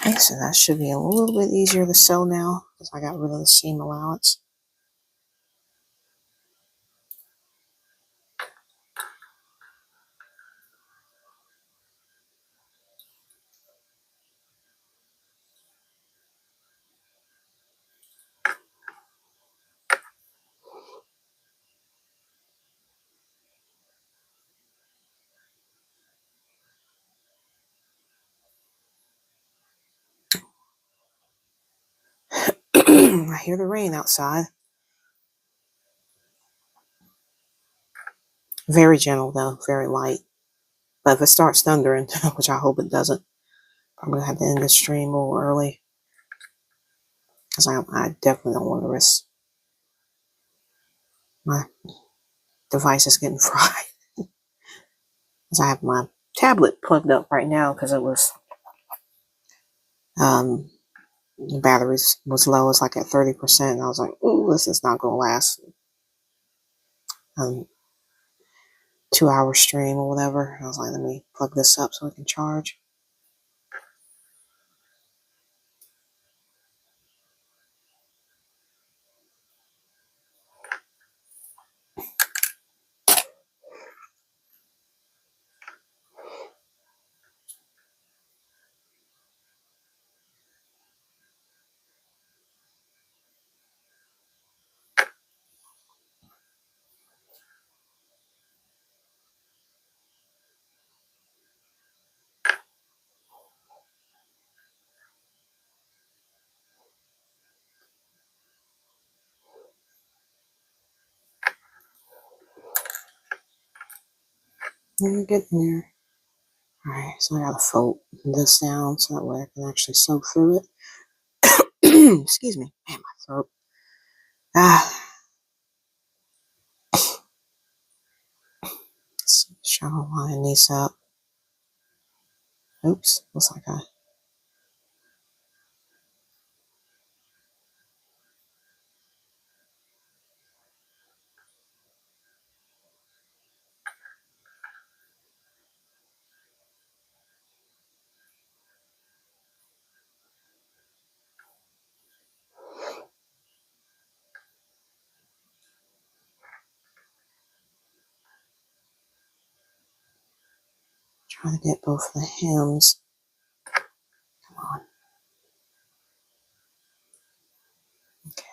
Okay, so that should be a little bit easier to sew now because I got rid of the seam allowance. I hear the rain outside. Very gentle though, very light. But if it starts thundering, which I hope it doesn't, I'm going to have to end the stream a little early. Because I definitely don't want to risk my devices getting fried. Because I have my tablet plugged up right now because it was, the battery was low. It's like at 30%. And I was like, ooh, this is not going to last 2-hour stream or whatever. I was like, let me plug this up so it can charge. You're getting there. Alright, so I gotta fold this down so that way I can actually sew through it. Excuse me. Man, my throat. Let's try to line these up. Oops, looks like I try to get both of the hems. Come on. Okay.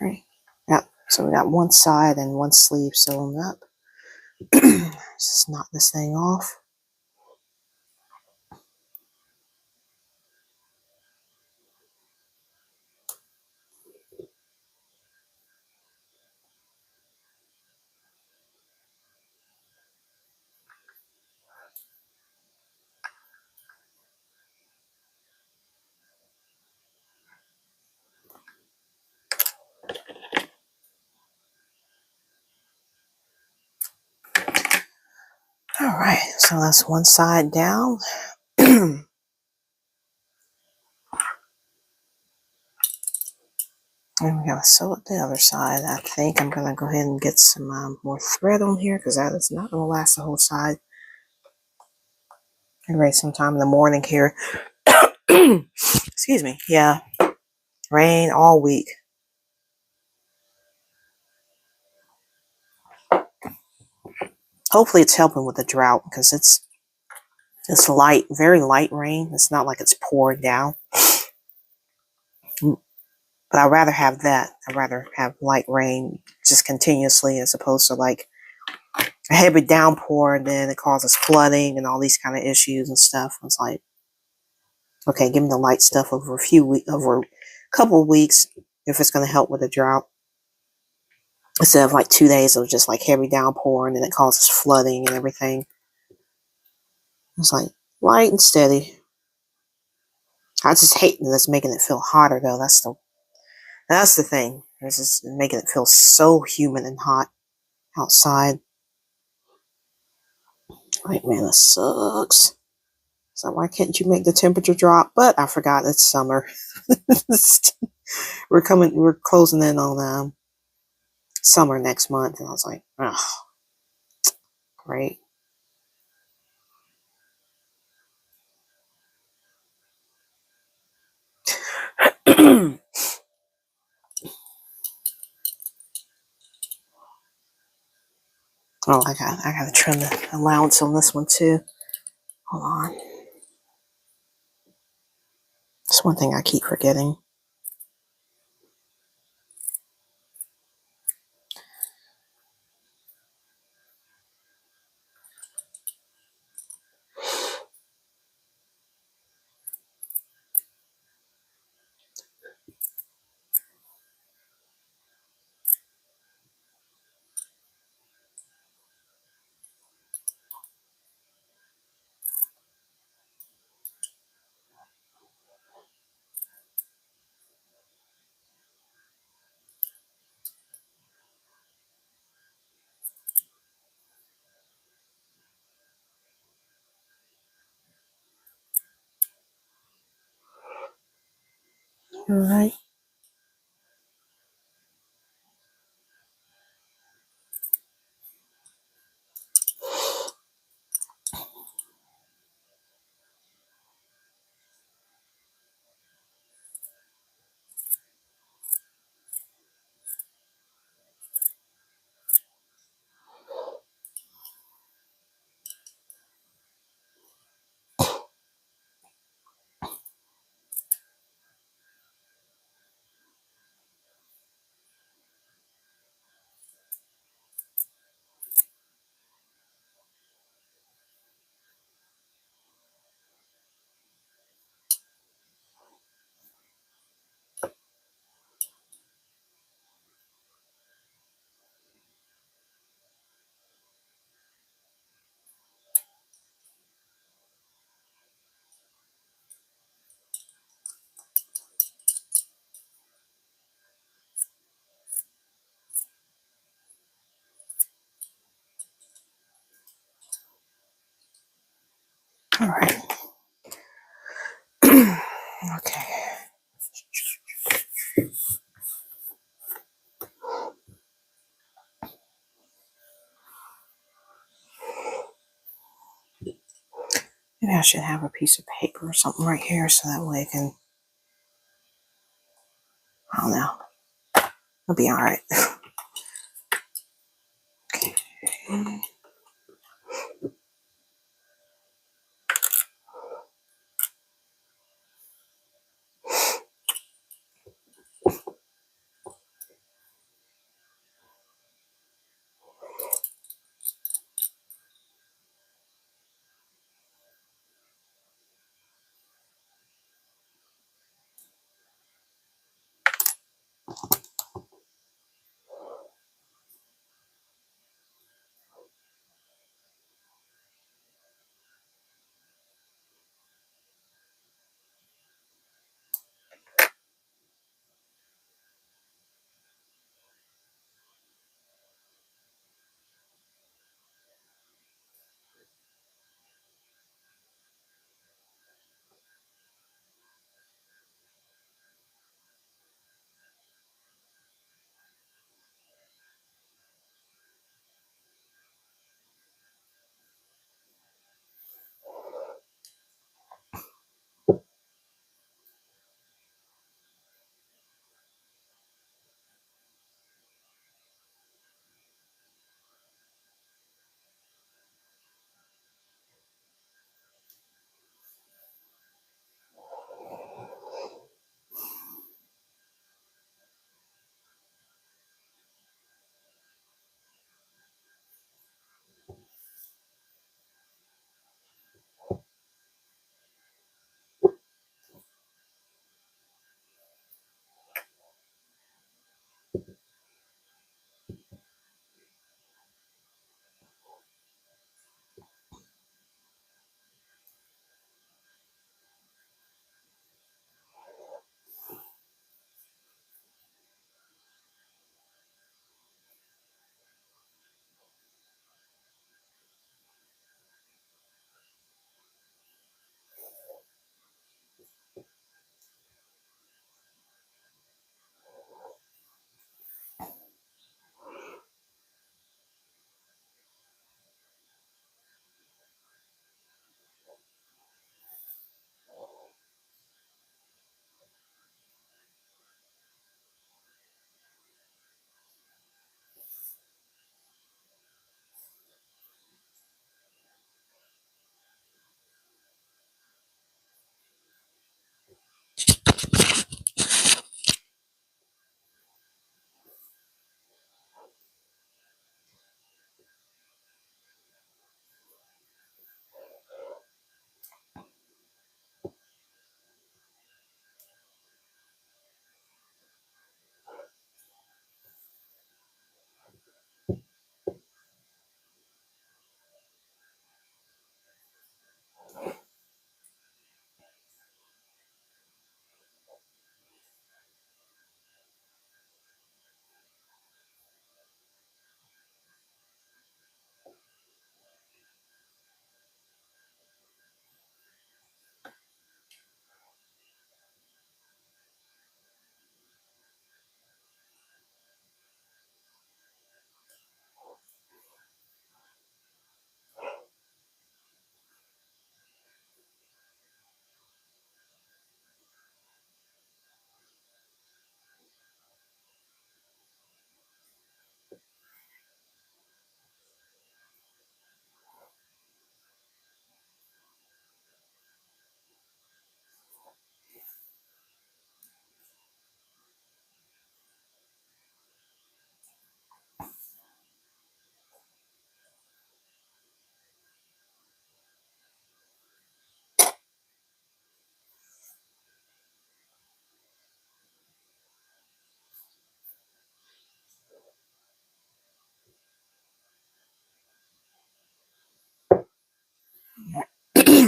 Alright. Yep. So we got one side and one sleeve sewn up. Just knock this thing off. Alright, so that's one side down. And we gotta sew it the other side. I think I'm gonna go ahead and get some more thread on here because that is not gonna last the whole side. Anyway, sometime in the morning here. Excuse me. Yeah, rain all week. Hopefully it's helping with the drought because it's light, very light rain. It's not like it's pouring down. But I'd rather have that. I'd rather have light rain just continuously as opposed to like a heavy downpour and then it causes flooding and all these kind of issues and stuff. It's like, okay, give me the light stuff over over a couple of weeks if it's going to help with the drought. Instead of like 2 days of just like heavy downpour and then it causes flooding and everything. It's like light and steady. I just hate that it's making it feel hotter though. That's the thing. It's just making it feel so humid and hot outside. Like, man, that sucks. So why can't you make the temperature drop? But I forgot it's summer. We're closing in on summer next month. And I was like, oh, great. Oh, I gotta trim the allowance on this one too. Hold on. It's one thing I keep forgetting. All right. All right. Okay. Maybe I should have a piece of paper or something right here so that way I can, I don't know. It'll be all right. Okay.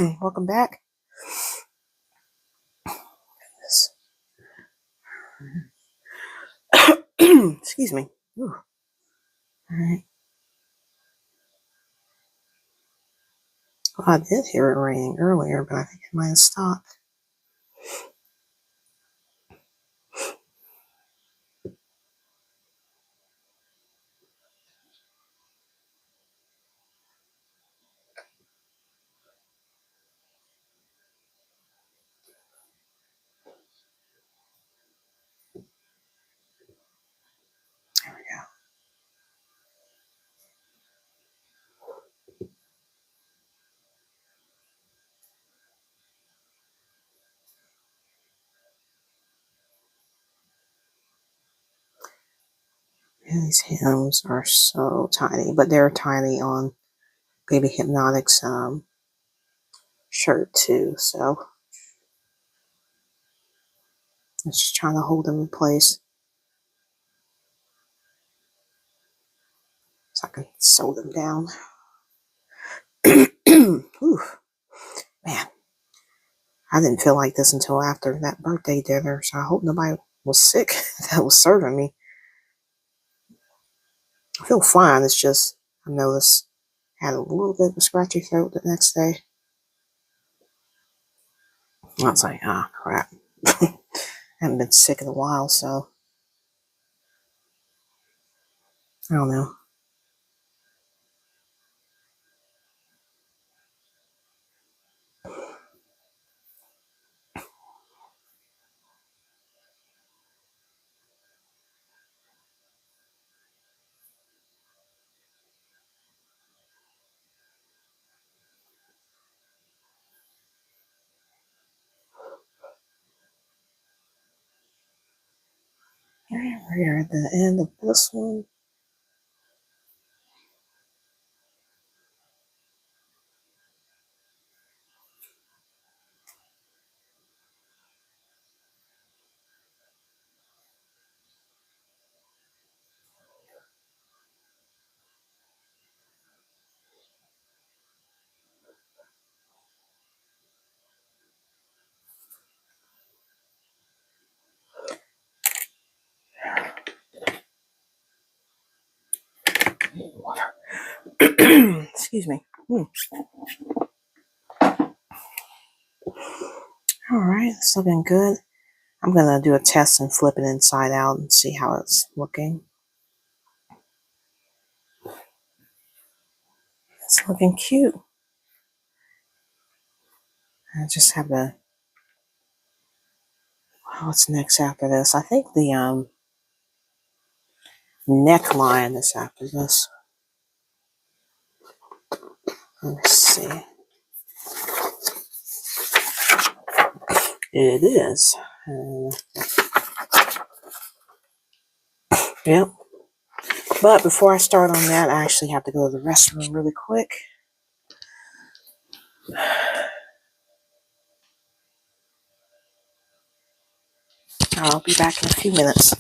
Welcome back. Excuse me. Ooh. All right. Well, I did hear it raining earlier, but I think it might have stopped. There we go. And these hymns are so tiny, but they're tiny on Baby Hypnotic's shirt too. So I'm just trying to hold them in place so I can sew them down. Ooh, man, I didn't feel like this until after that birthday dinner, so I hope nobody was sick that was serving me. I feel fine. It's just I noticed I had a little bit of a scratchy throat the next day. I was like, ah, crap. I haven't been sick in a while, so I don't know. We're at the end of this one. Excuse me. All right, it's looking good. I'm gonna do a test and flip it inside out and see how it's looking. It's looking cute. I just have to. What's next after this? I think the neckline is after this. Let me see. It is. Yep. But before I start on that, I actually have to go to the restroom really quick. I'll be back in a few minutes.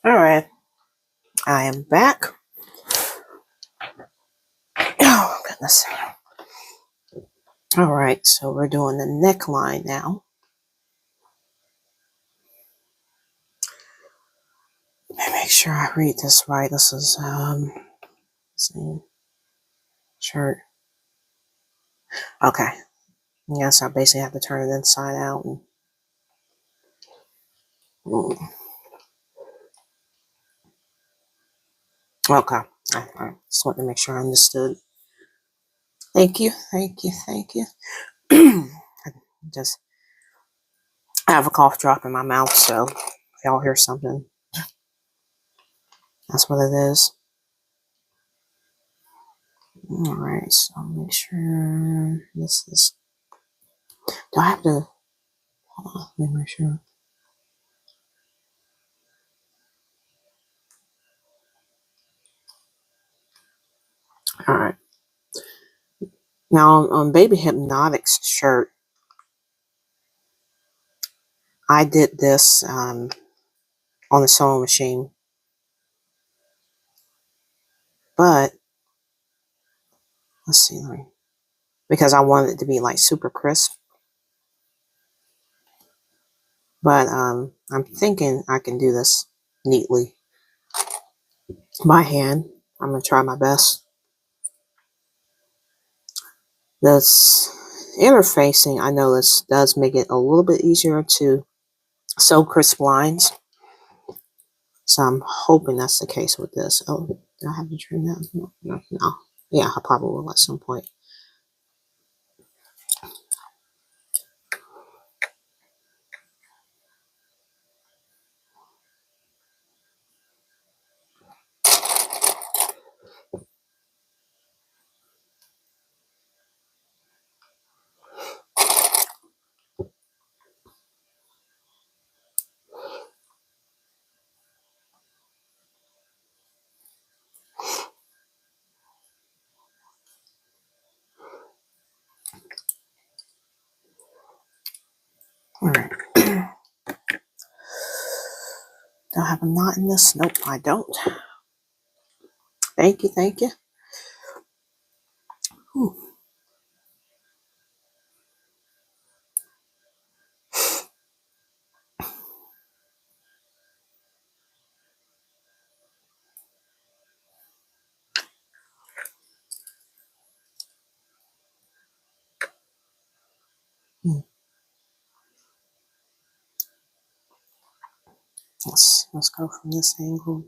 All right, I am back. Oh, goodness. All right, so we're doing the neckline now. Let me make sure I read this right. This is, see, shirt. Okay. Yes, I basically have to turn it inside out. And, okay. I just wanted to make sure I understood. Thank you, thank you, thank you. I just I have a cough drop in my mouth, so if y'all hear something, that's what it is. All right, so make sure this is. Do I have to? Hold on, let me make sure. All right. Now on Baby Hypnotic's shirt, I did this on the sewing machine, but let's see, because I wanted it to be like super crisp. But I'm thinking I can do this neatly by hand. I'm gonna try my best. This interfacing, I know this does make it a little bit easier to sew crisp lines. So I'm hoping that's the case with this. Oh, do I have to trim that? No. Yeah, I probably will at some point. All right. Do I have a knot in this? Nope, I don't. Thank you, thank you. Let's go from this angle.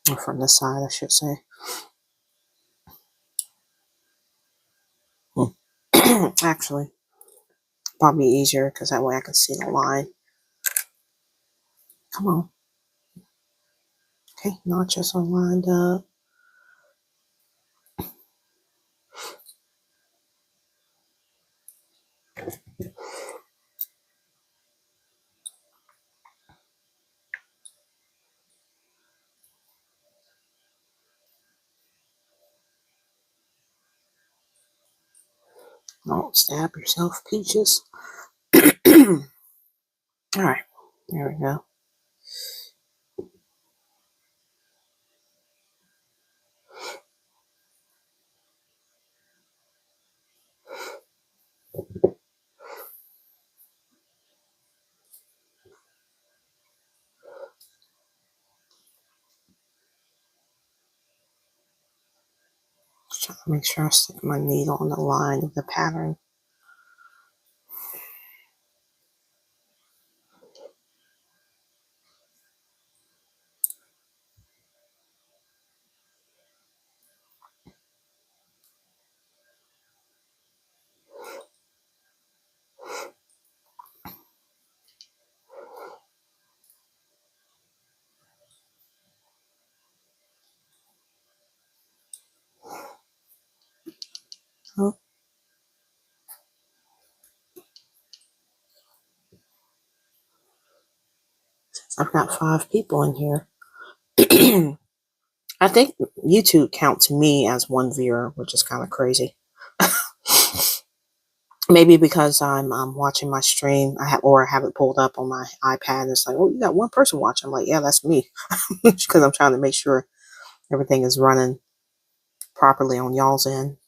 Or from this side, I should say. Actually, probably easier because that way I can see the line. Come on. Okay, notches are lined up. Don't stab yourself, peaches. All right, there we go. Just trying to make sure I stick my needle on the line of the pattern. Oh, I've got 5 people in here. I think YouTube counts me as one viewer, which is kind of crazy. Maybe because I'm watching my stream, I have it pulled up on my iPad. It's like, oh, you got one person watching. I'm like, yeah, that's me, because I'm trying to make sure everything is running properly on y'all's end.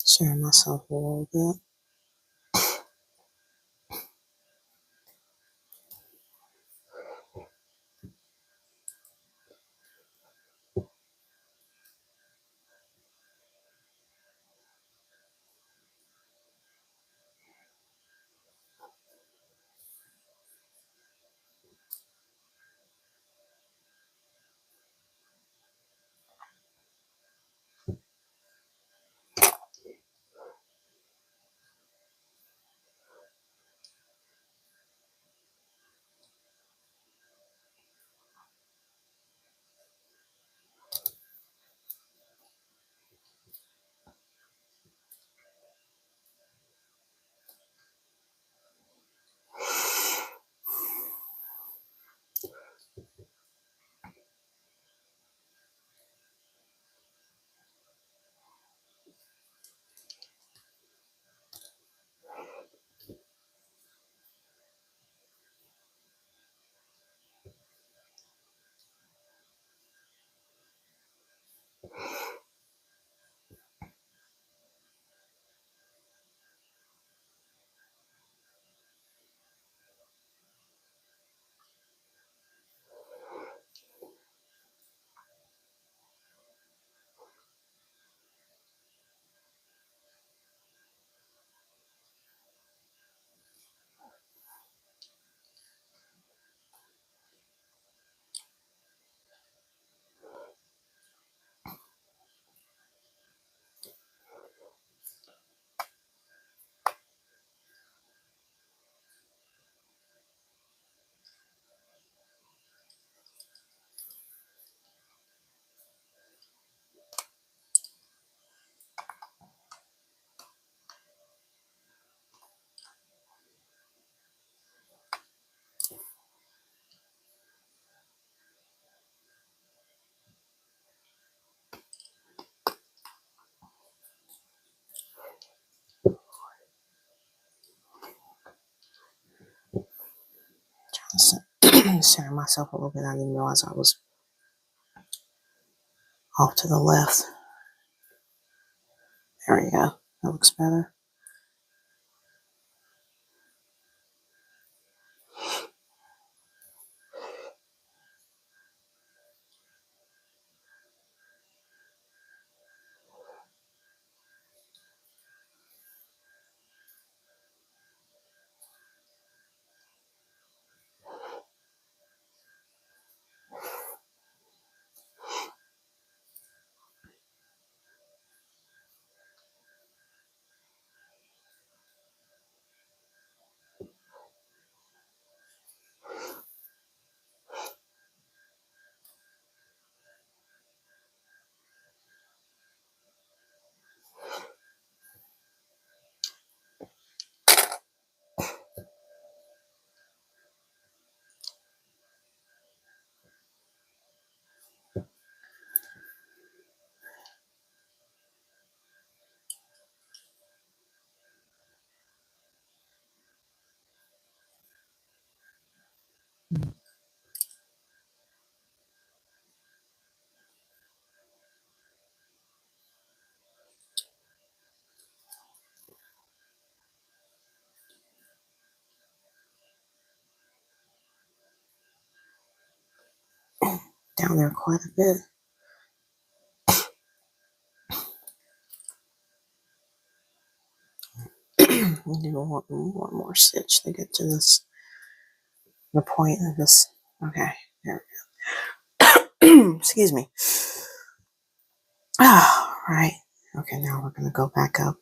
Share myself a little bit. Share myself a little bit. I didn't realize I was off to the left. There we go. That looks better. Down there quite a bit. do one more stitch to get to this, the point of this. Okay, there we go. Excuse me. Ah, right. Okay, now we're gonna go back up.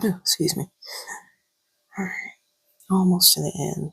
Excuse me. All right, almost to the end.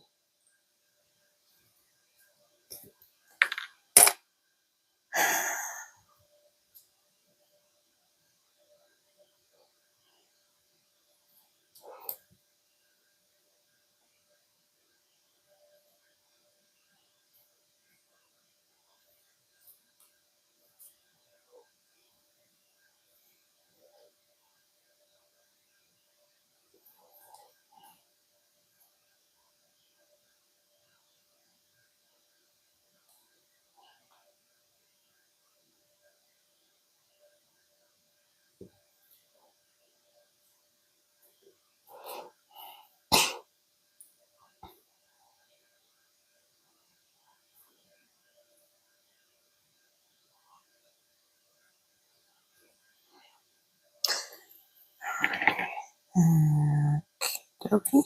Okay.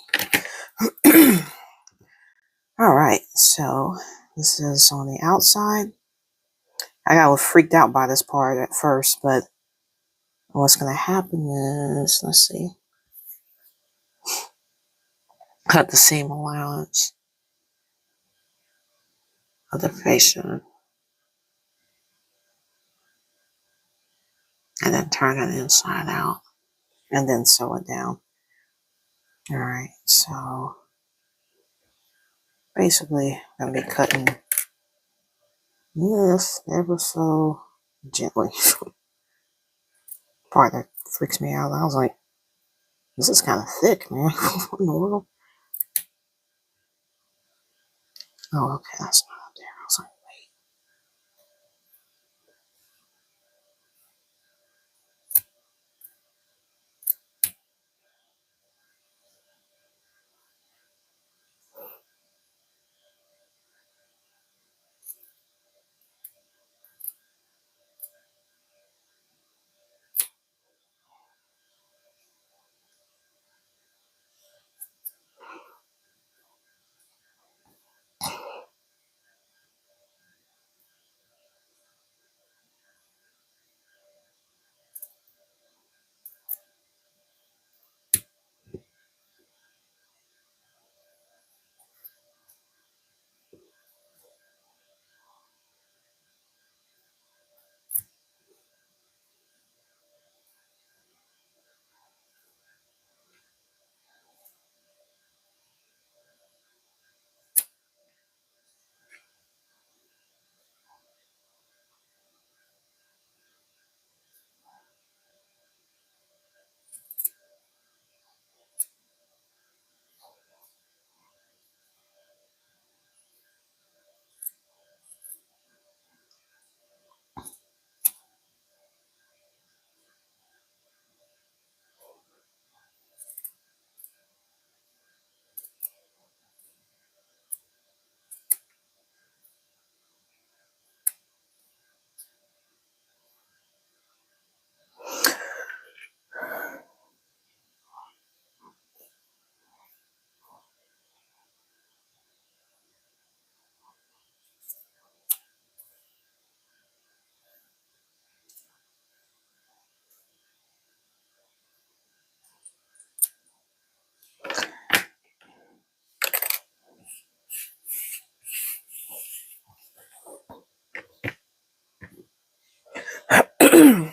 All right, so this is on the outside. I got a little freaked out by this part at first, but what's going to happen is, let's see, cut the seam allowance of the fascia and then turn it inside out and then sew it down. All right, so basically I'm going to be cutting this ever so gently. Part that freaks me out. I was like, this is kind of thick, man. What in the world? Oh, okay, that's not up there. I was like,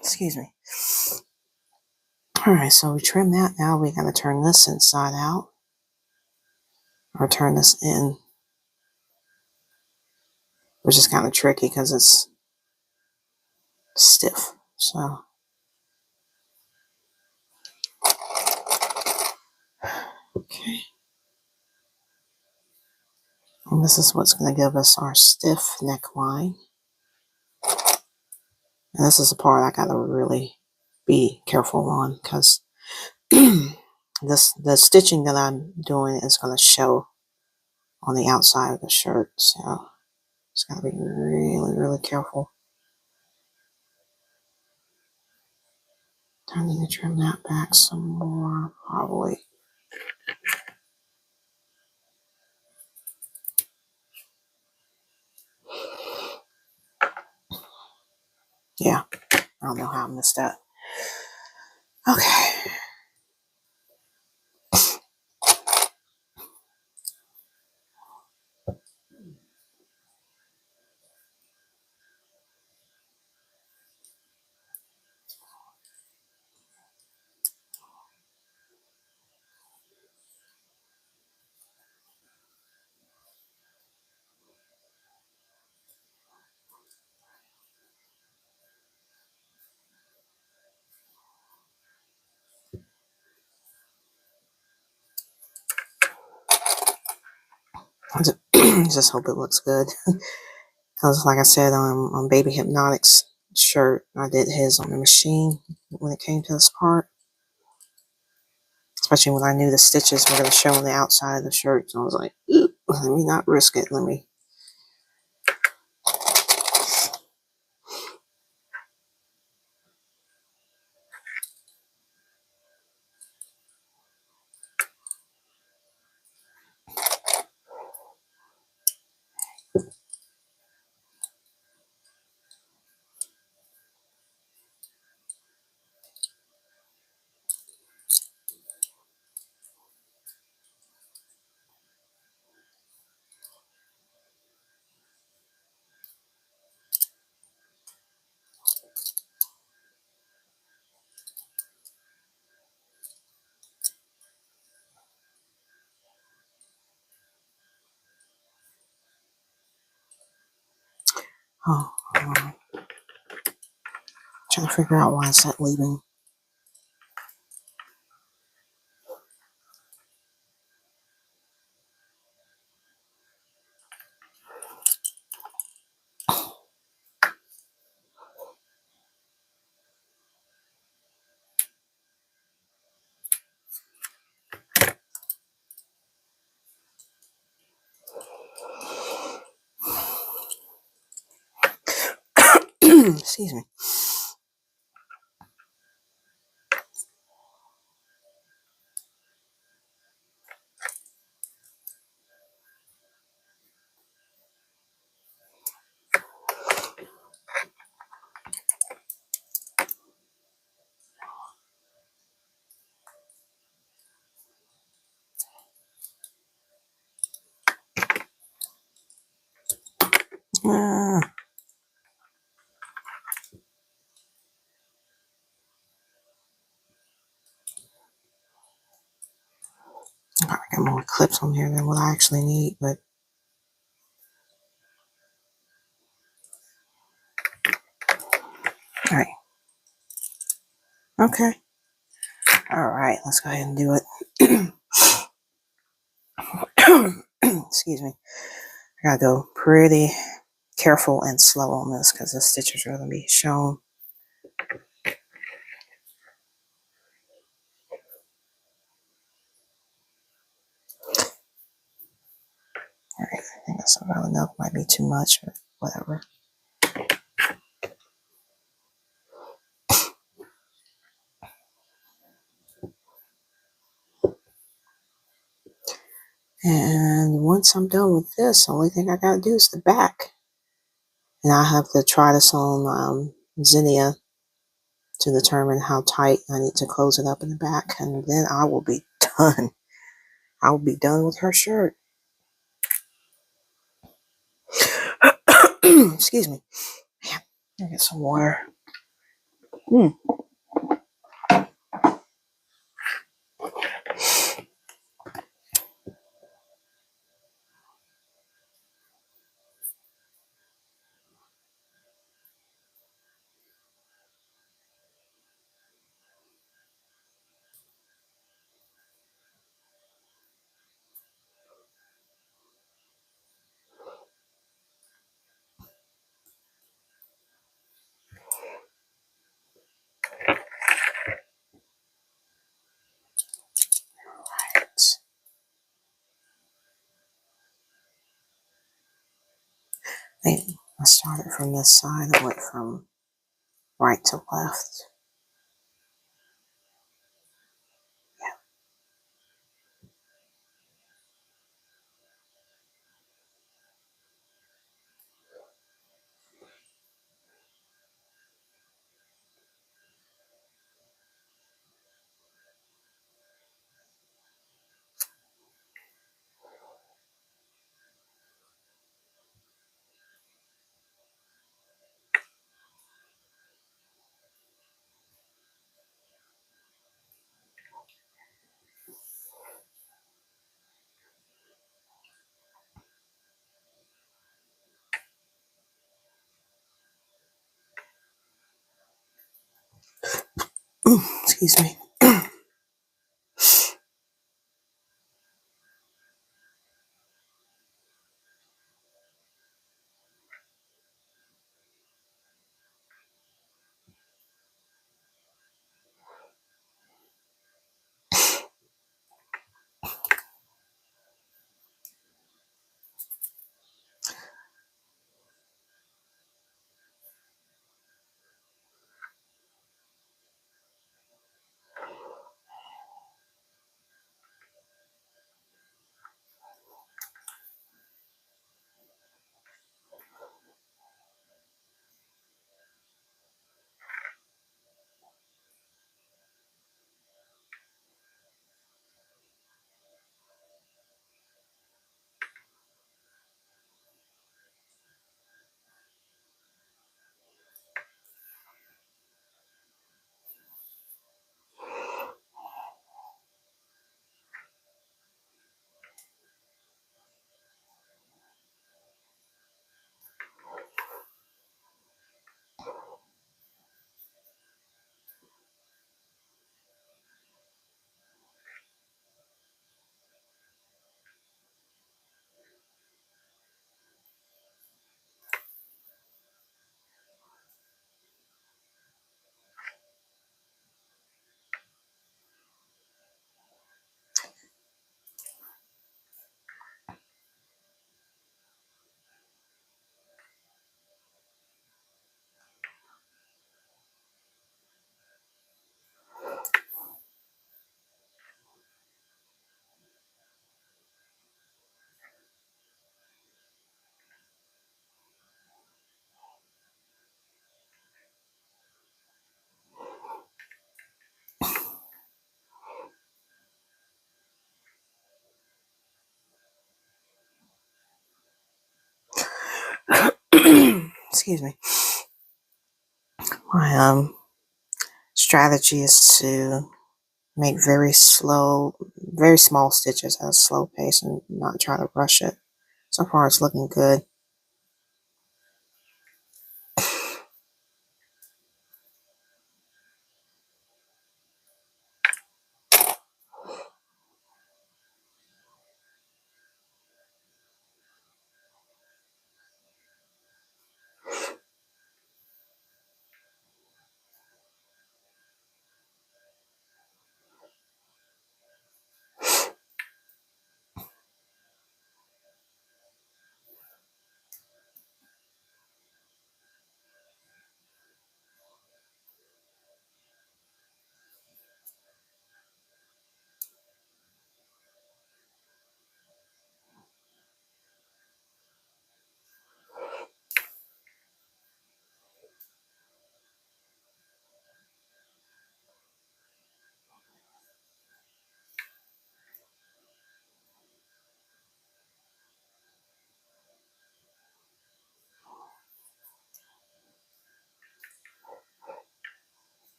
excuse me. All right, so we trim that. Now we got to turn this inside out, or turn this in, which is kind of tricky because it's stiff. So, okay. And this is what's going to give us our stiff neckline. And this is the part I got to really be careful on because the stitching that I'm doing is going to show on the outside of the shirt. So, it's got to be really, really careful. I need to trim that back some more, probably. Yeah, I don't know how I missed that. Okay. I just hope it looks good. Because like I said, on Baby Hypnotic's shirt, I did his on the machine when it came to this part. Especially when I knew the stitches were going to show on the outside of the shirt. So I was like, let me not risk it. Let me. Oh, trying to figure out why it's not leaving. Excuse me. I probably got more clips on here than what I actually need, but all right. Okay. All right. Let's go ahead and do it. Excuse me. I gotta go pretty careful and slow on this because the stitches are going to be shown. All right. I think that's about enough. Might be too much, but whatever. And once I'm done with this, the only thing I gotta do is the back. And I have to try this on Zinnia to determine how tight I need to close it up in the back. And then I will be done. I will be done with her shirt. Excuse me. Man, get some water. I started from this side. I went from right to left. Excuse me. Excuse me. My strategy is to make very small stitches at a slow pace and not try to rush it. So far it's looking good.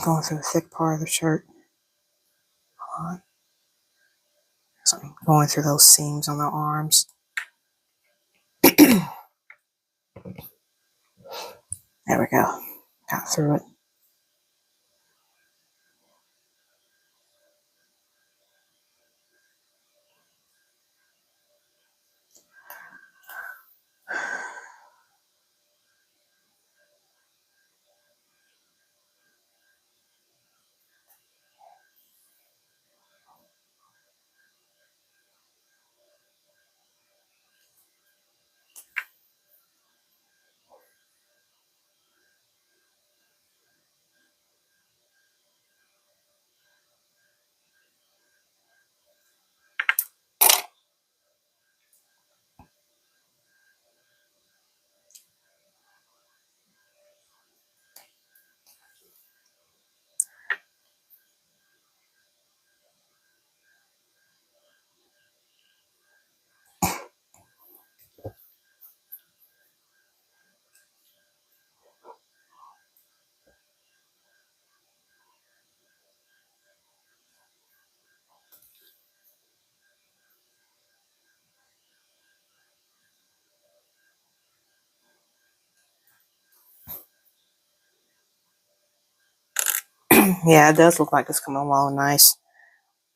Going through the thick part of the shirt. So I'm going through those seams on the arms. There we go. Got through it. Yeah, it does look like it's coming along nice.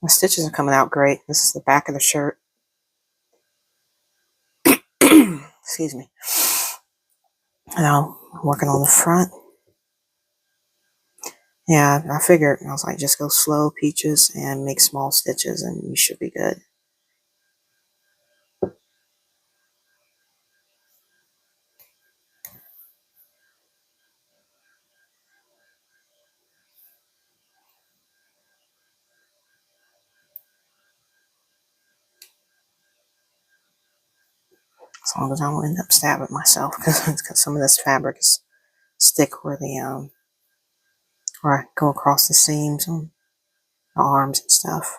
My stitches are coming out great. This is the back of the shirt. Excuse me. Now, I'm working on the front. Yeah, I figured, I was like, just go slow, peaches, and make small stitches, and you should be good. As long as I don't end up stabbing myself, because some of this fabric is stick where where I go across the seams on the arms and stuff.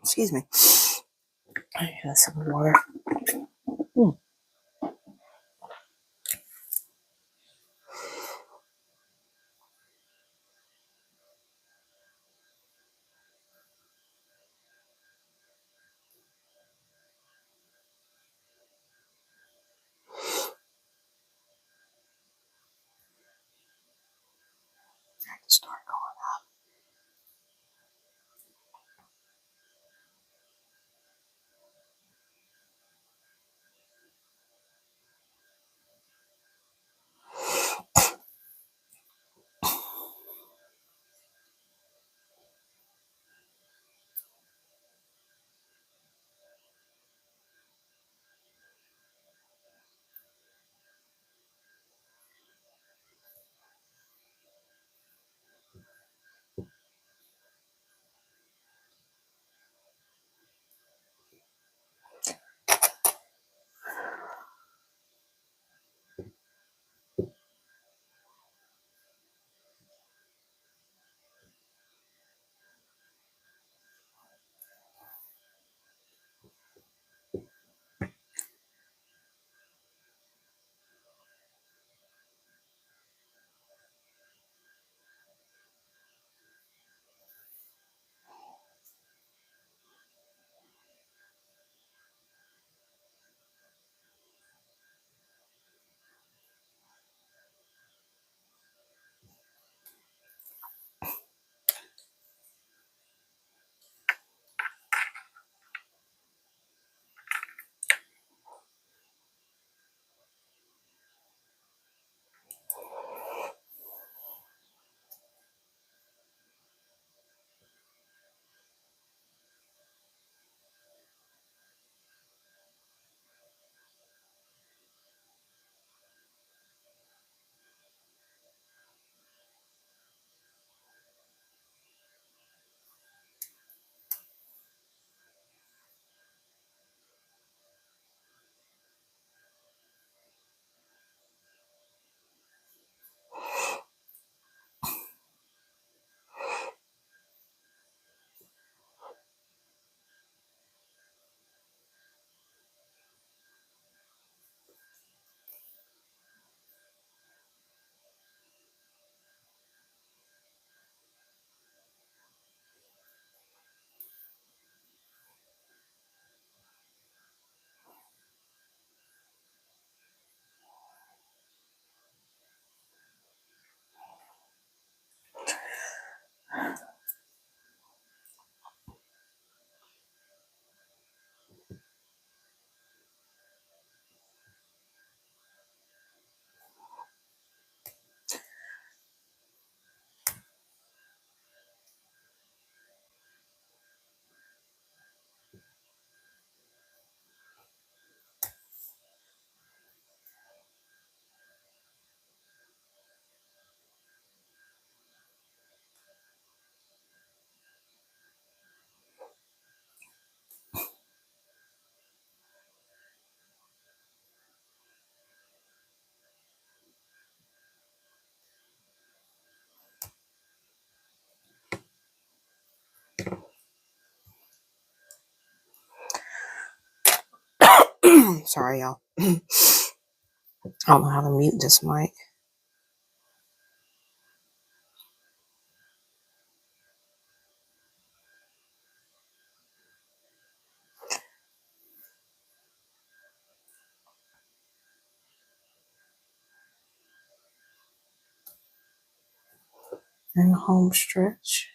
Excuse me. I got some water. Mm. I can start Sorry, y'all. I don't know how to mute this mic. And home stretch.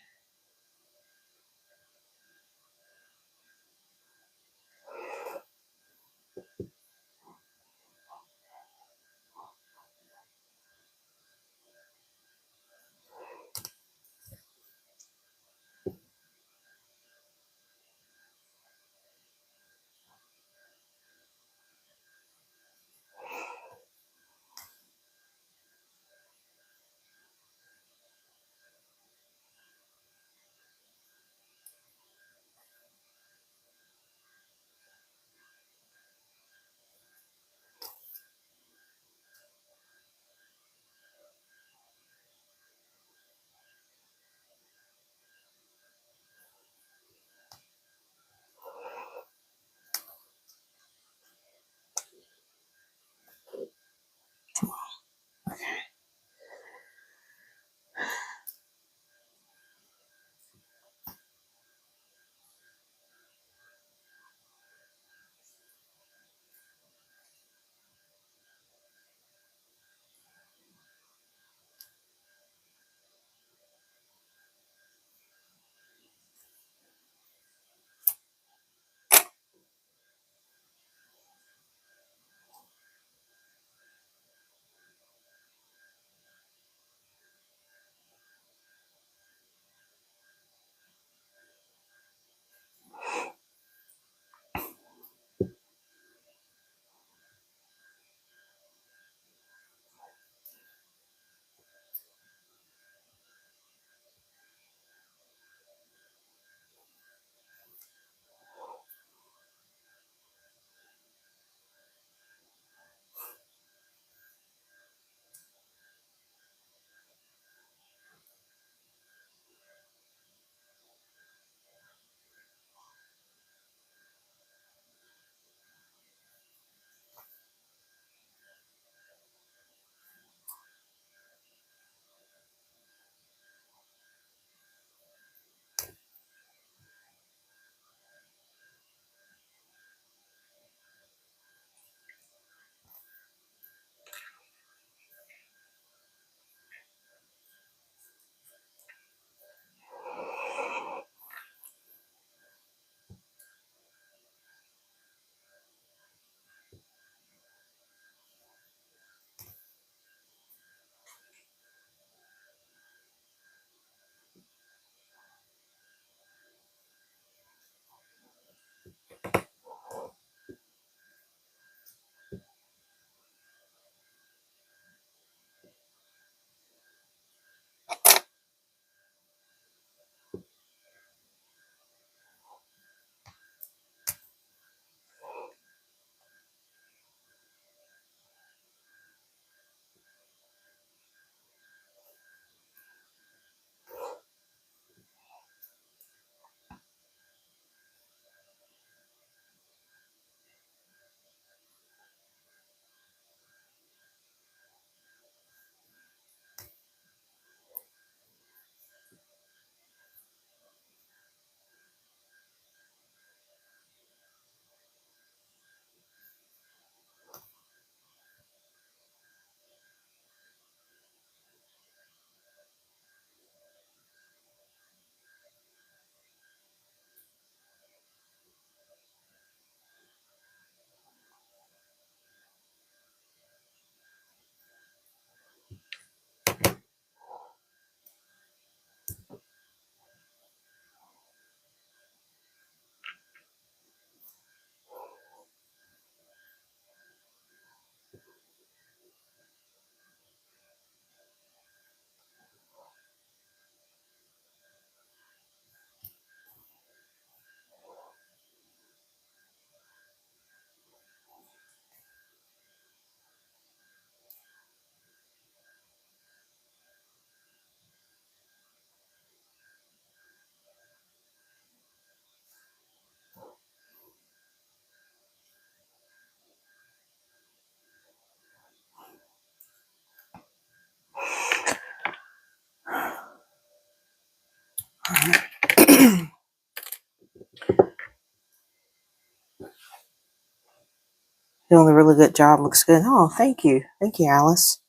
Doing a really good job. Looks good. Oh, thank you. Thank you, Alice.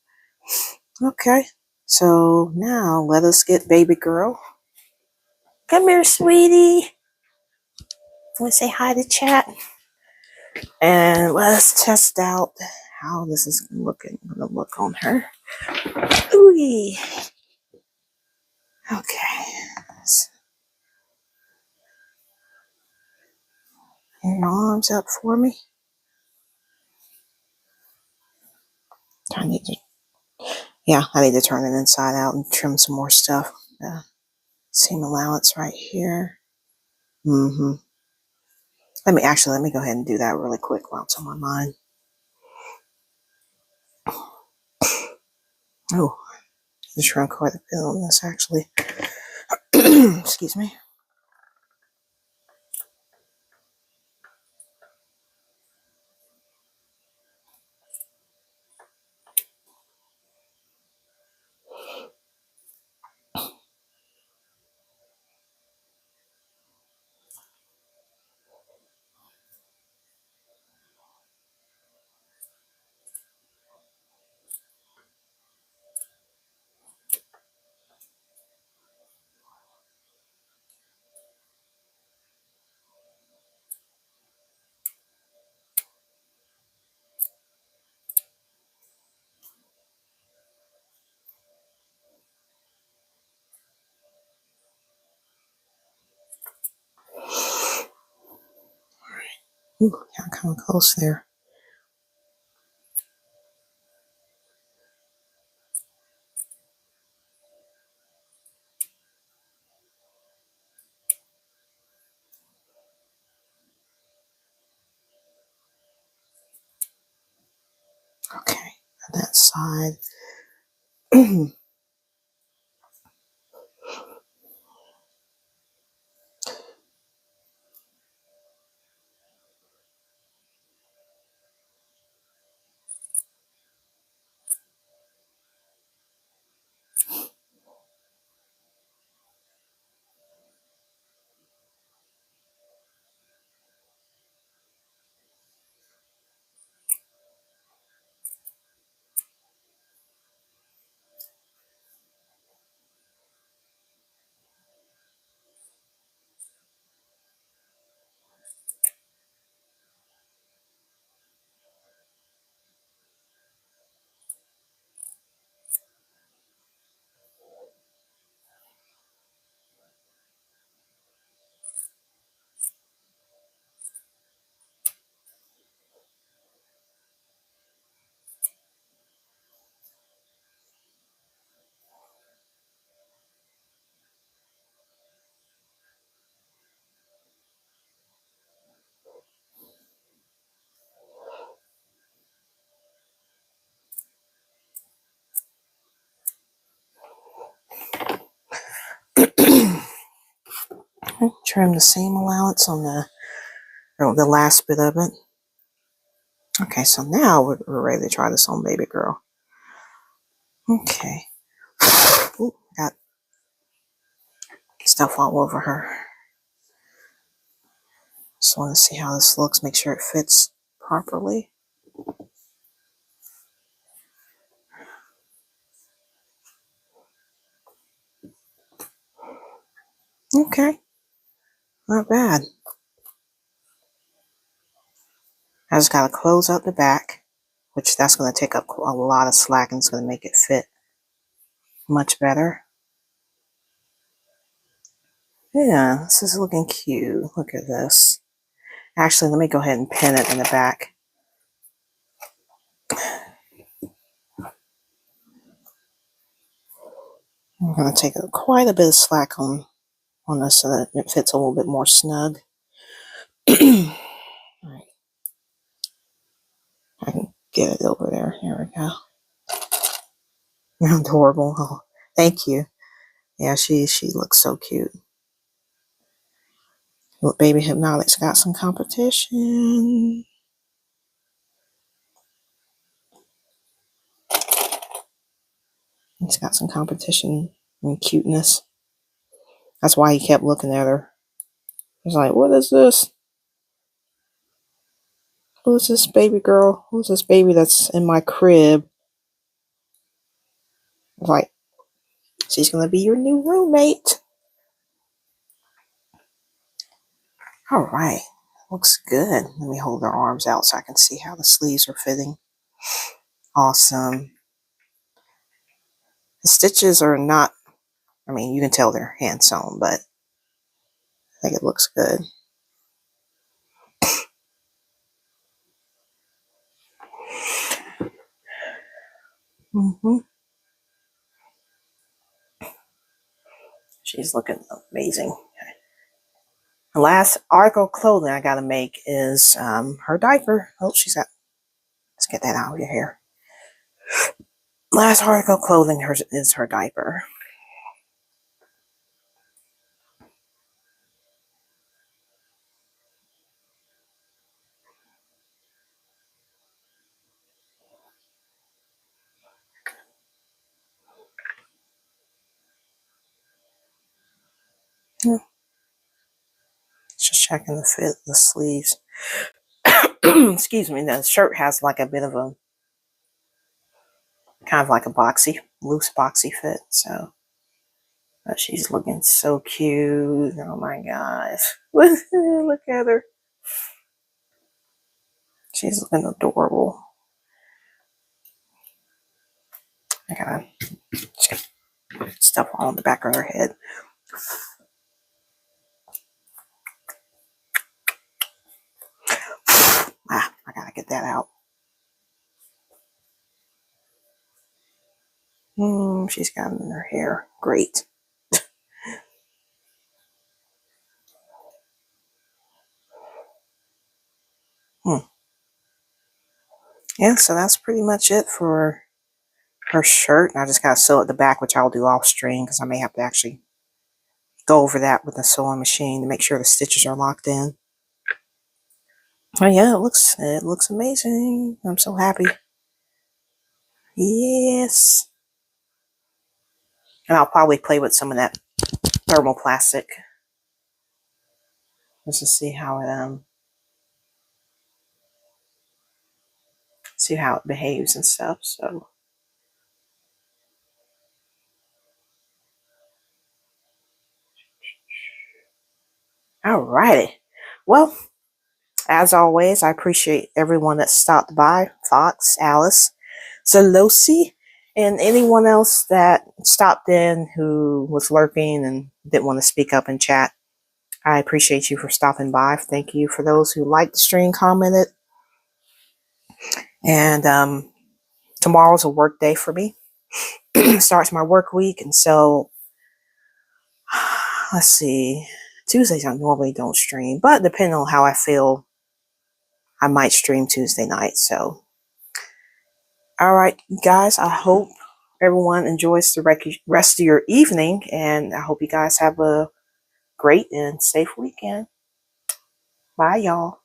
Okay. So now let us get baby girl. Come here, sweetie. Want to say hi to chat? And let's test out how this is gonna look on her. Ooh. Okay. Your arms up for me. I need to, I need to turn it inside out and trim some more stuff. Seam allowance right here. Let me go ahead and do that really quick while it's on my mind. Oh, I shrunk quite a bit on this actually. Excuse me. Ooh, got kind of close there. Okay, on that side. Trim the seam allowance on the last bit of it. Okay, so now we're ready to try this on baby girl. Okay. Ooh, got stuff all over her. Just want to see how this looks, make sure it fits properly. Okay, not bad. I just got to close out the back, which that's going to take up a lot of slack and it's going to make it fit much better. Yeah, this is looking cute. Look at this. Actually, let me go ahead and pin it in the back. I'm going to take quite a bit of slack on this so that it fits a little bit more snug. All right. I can get it over there. Here we go. Adorable. Oh, thank you. Yeah, she looks so cute. Look, Baby Hypnotic's got some competition. He's got some competition and cuteness. That's why he kept looking at her. He's like, what is this? Who's this baby girl? Who's this baby that's in my crib? I was like, she's going to be your new roommate. All right. Looks good. Let me hold her arms out so I can see how the sleeves are fitting. Awesome. The stitches are not, I mean, you can tell they're hand sewn, but I think it looks good. She's looking amazing. The last article of clothing I gotta make is her diaper. Oh, she's got, let's get that out of your hair. Last article of clothing is her diaper. Just checking the fit of the sleeves. Excuse me, the shirt has like a bit of a, kind of like a boxy, loose boxy fit, so. But she's looking so cute. Oh my gosh. Look at her. She's looking adorable. I gotta stuff all on the back of her head. I gotta get that out. She's got it in her hair. Great. Yeah, so that's pretty much it for her shirt. I just gotta sew at the back, which I'll do off stream because I may have to actually go over that with the sewing machine to make sure the stitches are locked in. Oh yeah, it looks amazing. I'm so happy. Yes. And I'll probably play with some of that thermoplastic just to see how it behaves and stuff. So alrighty. Well, as always, I appreciate everyone that stopped by. Fox, Alice, Salosi, and anyone else that stopped in who was lurking and didn't want to speak up and chat. I appreciate you for stopping by. Thank you for those who liked the stream, commented. And tomorrow's a work day for me. Starts my work week, and so let's see. Tuesdays I normally don't stream, but depending on how I feel, I might stream Tuesday night. So, all right, guys, I hope everyone enjoys the rest of your evening, and I hope you guys have a great and safe weekend. Bye, y'all.